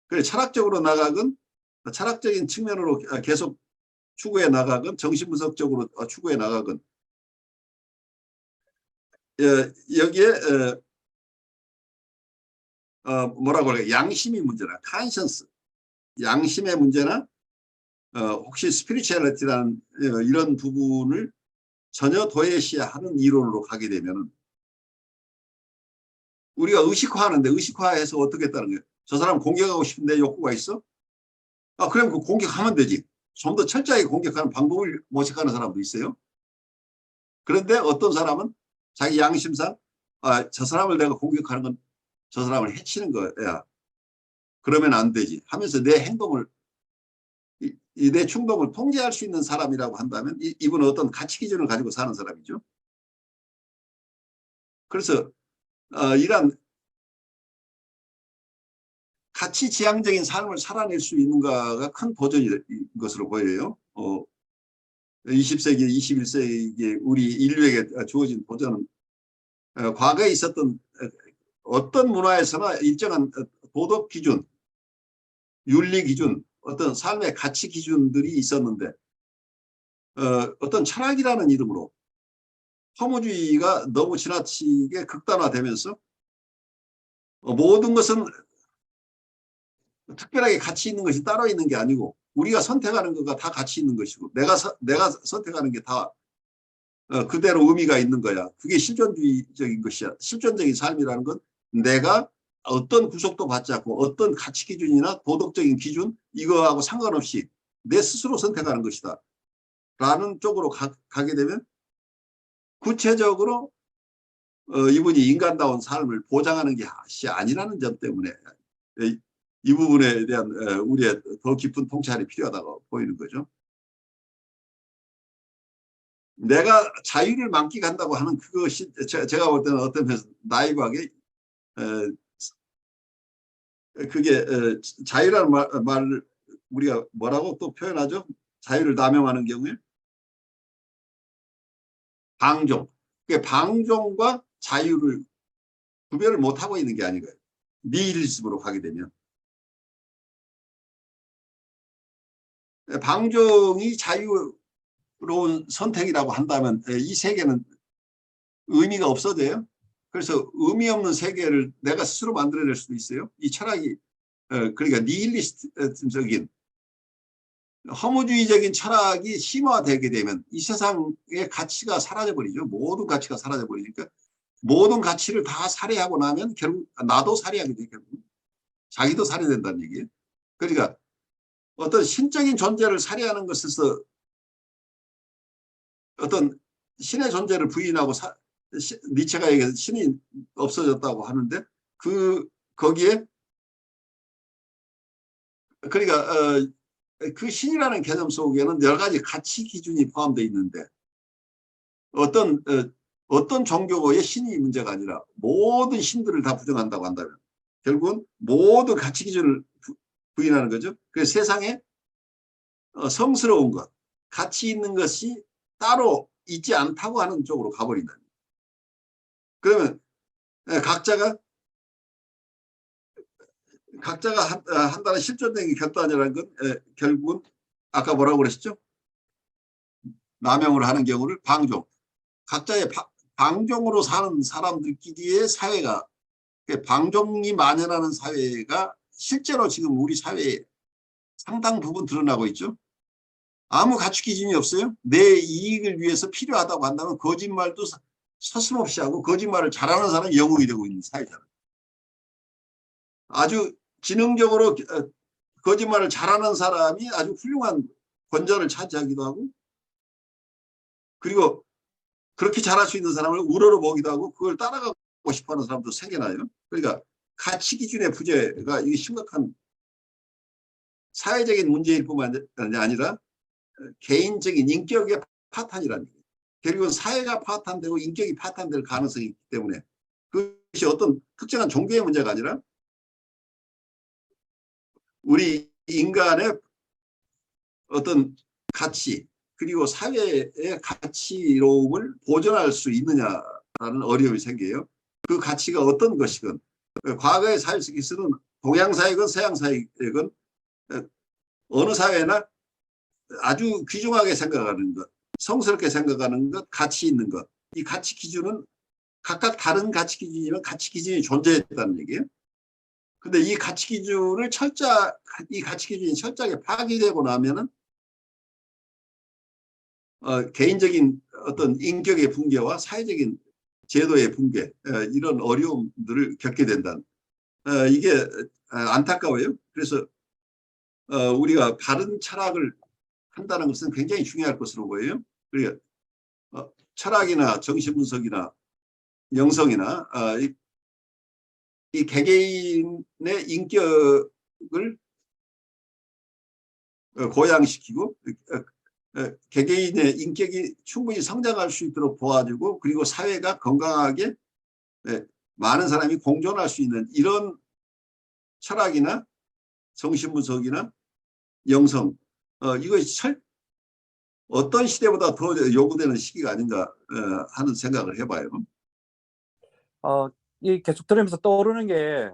Speaker 2: 그래 철학적으로 나가건 철학적인 측면으로 계속 추구해 나가건 정신분석적으로 추구해 나가건 여기에 뭐라고 할까요? 양심이 문제나 컨션스 양심의 문제나 혹시 스피리추얼리티라는 이런 부분을 전혀 도외시하는 이론으로 가게 되면 우리가 의식화하는데 의식화해서 어떻게 했다는 거예요? 저 사람 공격하고 싶은데 욕구가 있어? 그럼 그 공격하면 되지. 좀 더 철저하게 공격하는 방법을 모색하는 사람도 있어요. 그런데 어떤 사람은 자기 양심상 저 사람을 내가 공격하는 건 저 사람을 해치는 거야. 그러면 안 되지 하면서 내 행동을 내 충동을 통제할 수 있는 사람이라고 한다면 이분은 어떤 가치 기준을 가지고 사는 사람이죠. 그래서 이런 가치 지향적인 삶을 살아낼 수 있는가가 큰 도전인 것으로 보여요. 20세기, 21세기 우리 인류에게 주어진 도전은 과거에 있었던 어떤 문화에서나 일정한 도덕 기준, 윤리 기준, 어떤 삶의 가치 기준들이 있었는데 어떤 철학이라는 이름으로 허무주의가 너무 지나치게 극단화되면서 모든 것은 특별하게 가치 있는 것이 따로 있는 게 아니고 우리가 선택하는 것가 다 가치 있는 것이고 내가 선택하는 게 다 그대로 의미가 있는 거야. 그게 실존주의적인 것이야. 실존적인 삶이라는 건 내가 어떤 구속도 받지 않고 어떤 가치 기준이나 도덕적인 기준 이거하고 상관없이 내 스스로 선택하는 것이다. 라는 쪽으로 가게 되면 구체적으로 이분이 인간다운 삶을 보장하는 것이 아니라는 점 때문에 이 부분에 대한 우리의 더 깊은 통찰이 필요하다고 보이는 거죠. 내가 자유를 만끽한다고 하는 그것이 제가 볼 때는 어떤 면에서 나이브하게 그게 자유라는 말을 우리가 뭐라고 또 표현하죠? 자유를 남용하는 경우에 방종. 그러니까 방종과 자유를 구별을 못하고 있는 게 아닌가요? 니힐리즘으로 가게 되면. 방종이 자유로운 선택이라고 한다면 이 세계는 의미가 없어져요. 그래서 의미 없는 세계를 내가 스스로 만들어낼 수도 있어요. 이 철학이 그러니까 니힐리스트적인 허무주의적인 철학이 심화되게 되면 이 세상의 가치가 사라져버리죠. 모든 가치가 사라져버리니까 모든 가치를 다 살해하고 나면 결국 나도 살해하게 돼. 결국 자기도 살해된다는 얘기예요. 그러니까 어떤 신적인 존재를 살해하는 것에서 어떤 신의 존재를 부인하고 니체가 얘기해서 신이 없어졌다고 하는데 거기에 그러니까 그 신이라는 개념 속에는 여러 가지 가치 기준이 포함되어 있는데 어떤 종교의 신이 문제가 아니라 모든 신들을 다 부정한다고 한다면 결국은 모든 가치 기준을 부인하는 거죠. 그래서 세상에 성스러운 것, 가치 있는 것이 따로 있지 않다고 하는 쪽으로 가버린다. 그러면 각자가 한다는 실존적인 결단이라는 건 결국은 아까 뭐라고 그러셨죠? 남용을 하는 경우를 방종. 각자의 방종으로 사는 사람들끼리의 사회가 방종이 만연하는 사회가 실제로 지금 우리 사회에 상당 부분 드러나고 있죠. 아무 가치 기준이 없어요. 내 이익을 위해서 필요하다고 한다면 거짓말도 서슴없이 하고 거짓말을 잘하는 사람이 영웅이 되고 있는 사회잖아요. 아주 지능적으로 거짓말을 잘하는 사람이 아주 훌륭한 권좌를 차지하기도 하고 그리고 그렇게 잘할 수 있는 사람을 우러러보기도 하고 그걸 따라가고 싶어하는 사람도 생겨나요. 그러니까 가치 기준의 부재가 이게 심각한 사회적인 문제일 뿐만 아니라 개인적인 인격의 파탄이라는 거예요. 결국은 사회가 파탄되고 인격이 파탄될 가능성이 있기 때문에 그것이 어떤 특정한 종교의 문제가 아니라 우리 인간의 어떤 가치 그리고 사회의 가치로움을 보존할 수 있느냐라는 어려움이 생겨요. 그 가치가 어떤 것이건 과거의 사회 속에서는 동양 사회건 서양 사회건 어느 사회나 아주 귀중하게 생각하는 것, 성스럽게 생각하는 것, 가치 있는 것. 이 가치 기준은 각각 다른 가치 기준이면 가치 기준이 존재했다는 얘기예요. 근데 이 가치 기준이 철저하게 파괴되고 나면은 개인적인 어떤 인격의 붕괴와 사회적인 제도의 붕괴 이런 어려움들을 겪게 된다는 이게 안타까워요. 그래서 우리가 바른 철학을 한다는 것은 굉장히 중요할 것으로 보여요. 그러니까 철학이나 정신분석이나 영성이나 이 개개인의 인격을 고양시키고 개개인의 인격이 충분히 성장할 수 있도록 도와주고 그리고 사회가 건강하게 많은 사람이 공존할 수 있는 이런 철학이나 정신분석이나 영성 이것이 어떤 시대보다 더 요구되는 시기가 아닌가 하는 생각을 해봐요.
Speaker 5: 이 계속 들으면서 떠오르는 게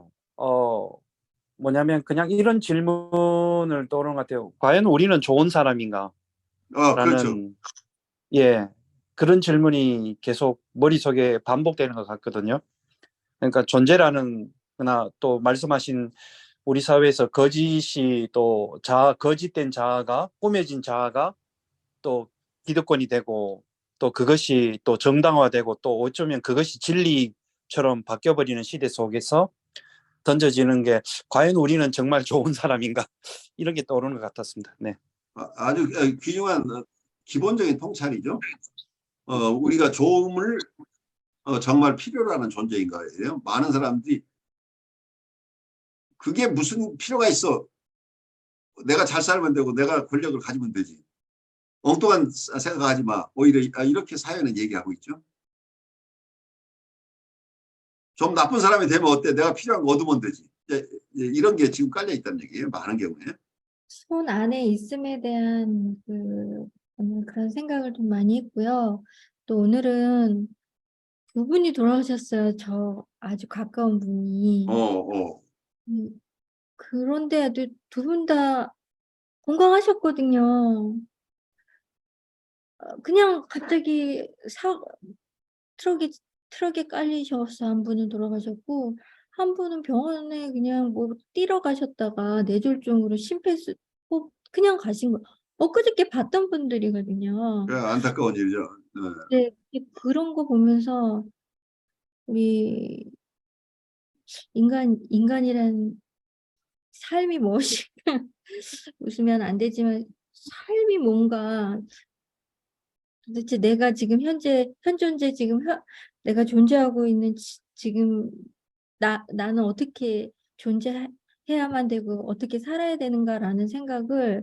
Speaker 5: 뭐냐면 그냥 이런 질문을 떠오르는 것 같아요. 과연 우리는 좋은 사람인가?
Speaker 2: 그렇죠.
Speaker 5: 라는 예, 그런 질문이 계속 머릿속에 반복되는 것 같거든요. 그러니까 존재라는 거나 또 말씀하신 우리 사회에서 거짓이 또 거짓된 자아가 꾸며진 자아가 또 기득권이 되고 또 그것이 또 정당화되고 또 어쩌면 그것이 진리처럼 바뀌어버리는 시대 속에서 던져지는 게 과연 우리는 정말 좋은 사람인가 이런 게 떠오르는 것 같았습니다. 네.
Speaker 2: 아주 귀중한 기본적인 통찰이죠. 우리가 좋음을 정말 필요로 하는 존재인 거예요. 많은 사람들이 그게 무슨 필요가 있어. 내가 잘 살면 되고 내가 권력을 가지면 되지. 엉뚱한 생각하지 마. 오히려 이렇게 사회는 얘기하고 있죠. 좀 나쁜 사람이 되면 어때? 내가 필요한 거 얻으면 되지. 이런 게 지금 깔려 있다는 얘기예요. 많은 경우에.
Speaker 3: 손 안에 있음에 대한 그런 생각을 좀 많이 했고요. 또 오늘은 두 분이 돌아오셨어요. 저 아주 가까운 분이. 그런데도 두 분 다 건강하셨거든요. 그냥 갑자기 트럭에 깔리셔서 한 분은 돌아가셨고 한 분은 병원에 그냥 뭐 뛰러 가셨다가 뇌졸중으로 심폐소생술 그냥 가신 거. 엊그저께 봤던 분들이거든요.
Speaker 2: 안타까운 일이죠.
Speaker 3: 네, 그런 거 보면서 우리 인간이란 삶이 무엇인가 웃으면 안 되지만 삶이 뭔가 도대체 내가 지금 현재 지금 내가 존재하고 있는 지금 나는 어떻게 존재해야만 되고 어떻게 살아야 되는가라는 생각을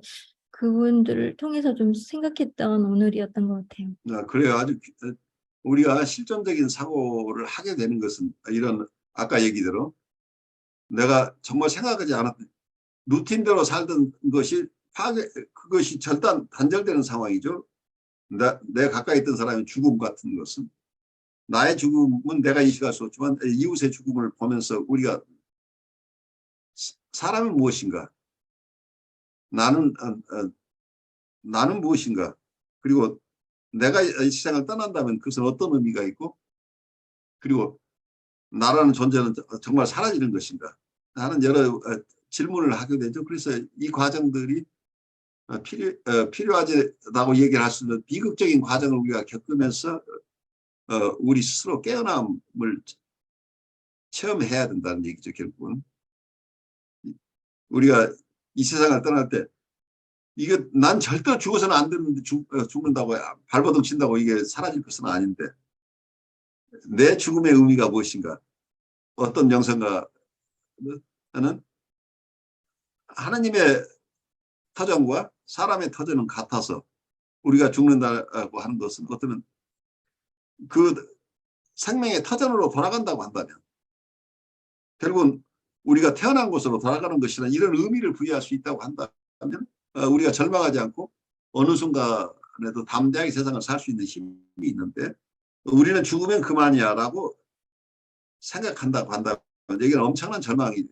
Speaker 3: 그분들을 통해서 좀 생각했던 오늘이었던 것 같아요.
Speaker 2: 그래요. 아주 우리가 실존적인 사고를 하게 되는 것은 이런 아까 얘기대로 내가 정말 생각하지 않았던 루틴대로 살던 것이 그것이 단절되는 상황이죠. 내 가까이 있던 사람의 죽음 같은 것은 나의 죽음은 내가 인식할 수 없지만 이웃의 죽음을 보면서 우리가 사람은 무엇인가? 나는 무엇인가? 그리고 내가 이 세상을 떠난다면 그것은 어떤 의미가 있고 그리고 나라는 존재는 정말 사라지는 것인가 하는 여러 질문을 하게 되죠. 그래서 이 과정들이 필요하다고 얘기를 할 수 있는 비극적인 과정을 우리가 겪으면서 우리 스스로 깨어남을 체험해야 된다는 얘기죠. 결국은 우리가 이 세상을 떠날 때 이게 난 절대 죽어서는 안 되는데 죽는다고 발버둥 친다고 이게 사라질 것은 아닌데 내 죽음의 의미가 무엇인가? 어떤 영성가는 하나님의 터전과 사람의 터전은 같아서 우리가 죽는다고 하는 것은 어떤 그 생명의 터전으로 돌아간다고 한다면 결국은 우리가 태어난 곳으로 돌아가는 것이나 이런 의미를 부여할 수 있다고 한다면 우리가 절망하지 않고 어느 순간에도 담대하게 세상을 살 수 있는 힘이 있는데 우리는 죽으면 그만이야 라고 생각한다고 한다면 여기는 엄청난 절망이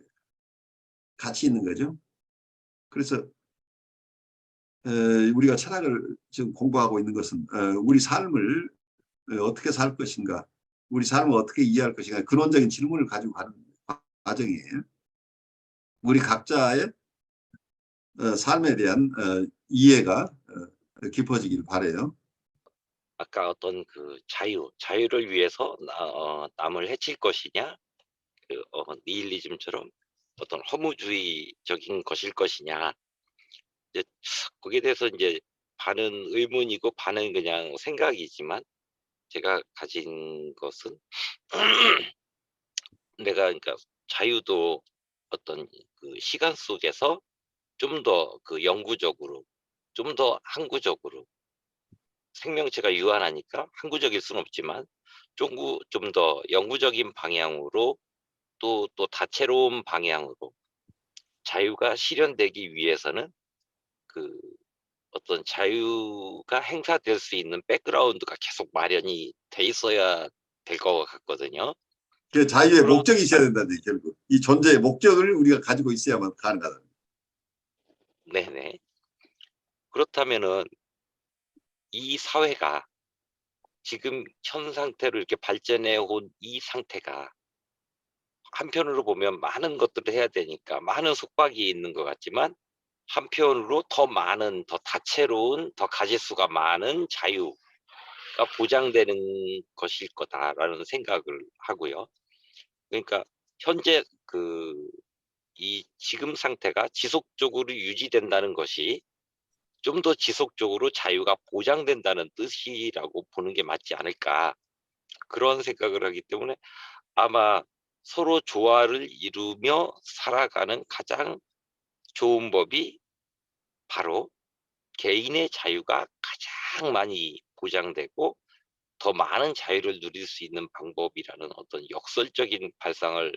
Speaker 2: 같이 있는 거죠. 그래서 우리가 철학을 지금 공부하고 있는 것은 우리 삶을 어떻게 살 것인가, 우리 삶을 어떻게 이해할 것인가 근원적인 질문을 가지고 가는 과정이에요. 우리 각자의 삶에 대한 이해가 깊어지길 바라요.
Speaker 4: 아까 어떤 그 자유를 위해서 남을 해칠 것이냐, 니힐리즘처럼 어떤 허무주의적인 것일 것이냐, 이제 거기에 대해서 이제 반은 의문이고 반은 그냥 생각이지만 제가 가진 것은 내가 그러니까 자유도 어떤 그 시간 속에서 좀 더 그 영구적으로, 좀 더 항구적으로, 생명체가 유한하니까 항구적일 수는 없지만 좀 더 영구적인 방향으로, 또 다채로운 방향으로 자유가 실현되기 위해서는 그 어떤 자유가 행사될 수 있는 백그라운드가 계속 마련이 돼 있어야 될 것 같거든요.
Speaker 2: 그 자유의
Speaker 4: 그런
Speaker 2: 목적이 있어야 된다는 얘기, 결국. 이 존재의 목적을 우리가 가지고 있어야만 가능하다.
Speaker 4: 네네. 그렇다면은 이 사회가 지금 현 상태로 이렇게 발전해 온 이 상태가 한편으로 보면 많은 것들을 해야 되니까 많은 속박이 있는 것 같지만, 한편으로 더 많은, 더 다채로운, 더 가짓수가 많은 자유가 보장되는 것일 거다라는 생각을 하고요. 그러니까 현재 이 지금 상태가 지속적으로 유지된다는 것이 좀 더 지속적으로 자유가 보장된다는 뜻이라고 보는 게 맞지 않을까, 그런 생각을 하기 때문에 아마 서로 조화를 이루며 살아가는 가장 좋은 법이 바로 개인의 자유가 가장 많이 보장되고 더 많은 자유를 누릴 수 있는 방법이라는 어떤 역설적인 발상을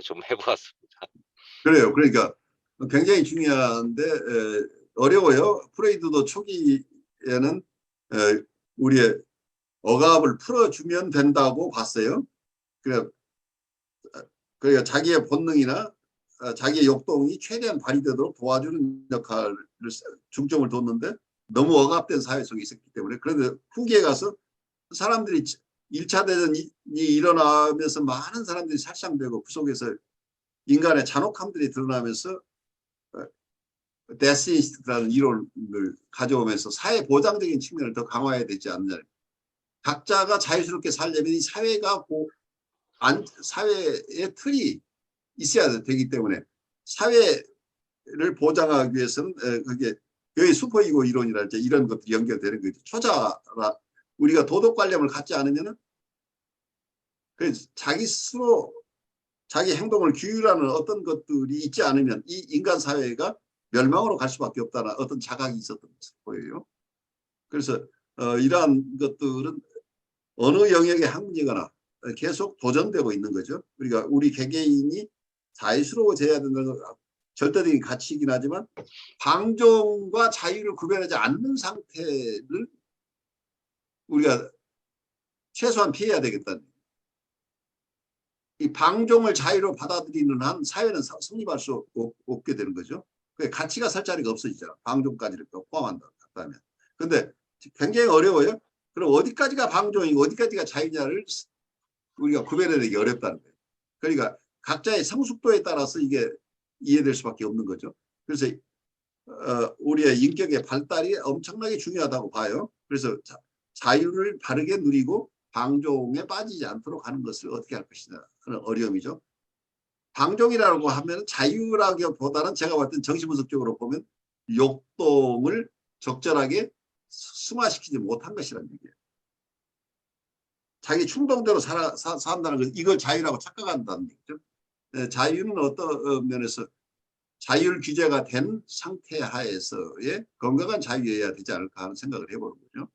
Speaker 4: 좀 해보았습니다.
Speaker 2: 그래요. 그러니까 굉장히 중요한데 어려워요. 프로이드도 초기에는 우리의 억압을 풀어주면 된다고 봤어요. 그러니까 자기의 본능이나 자기의 욕동이 최대한 발휘되도록 도와주는 역할을 중점을 뒀는데 너무 억압된 사회 속에 있었기 때문에, 그런데 후기에 가서 사람들이 1차 대전이 일어나면서 많은 사람들이 살상되고 그 속에서 인간의 잔혹함들이 드러나면서 데스인스트라는 이론을 가져오면서 사회 보장적인 측면을 더 강화해야 되지 않느냐. 각자가 자유스럽게 살려면 이 사회가 사회의 틀이 있어야 되기 때문에 사회를 보장하기 위해서는 그게 여기 슈퍼이고 이론이랄지 이런 것들이 연결되는 거죠. 초자라 우리가 도덕관념을 갖지 않으면은 자기 스스로 자기 행동을 규율하는 어떤 것들이 있지 않으면 이 인간 사회가 멸망으로 갈 수밖에 없다는 어떤 자각이 있었던 것을 보여요. 그래서 이러한 것들은 어느 영역의 학문이거나 계속 도전되고 있는 거죠. 그러니까 우리 개개인이 자유스러워져야 된다는 건 절대적인 가치이긴 하지만 방종과 자유를 구별하지 않는 상태를 우리가 최소한 피해야 되겠다는, 이 방종을 자유로 받아들이는 한 사회는 성립할 수 없게 되는 거죠. 가치가 설 자리가 없어지잖아. 방종까지를 포함한다면. 그런데 굉장히 어려워요. 그럼 어디까지가 방종이고 어디까지가 자유냐를 우리가 구별해내기 어렵다는 거예요. 그러니까 각자의 성숙도에 따라서 이게 이해될 수밖에 없는 거죠. 그래서 우리의 인격의 발달이 엄청나게 중요하다고 봐요. 그래서 자유를 바르게 누리고 방종에 빠지지 않도록 하는 것을 어떻게 할 것이냐 하는 어려움이죠. 방종이라고 하면 자유라기보다는 제가 봤을 땐 정신분석적으로 보면 욕동을 적절하게 승화시키지 못한 것이라는 얘기예요. 자기 충동대로 산다는 것, 이걸 자유라고 착각한다는 얘기죠. 자유는 어떤 면에서 자율 규제가 된 상태 하에서의 건강한 자유여야 되지 않을까 하는 생각을 해보는 거죠.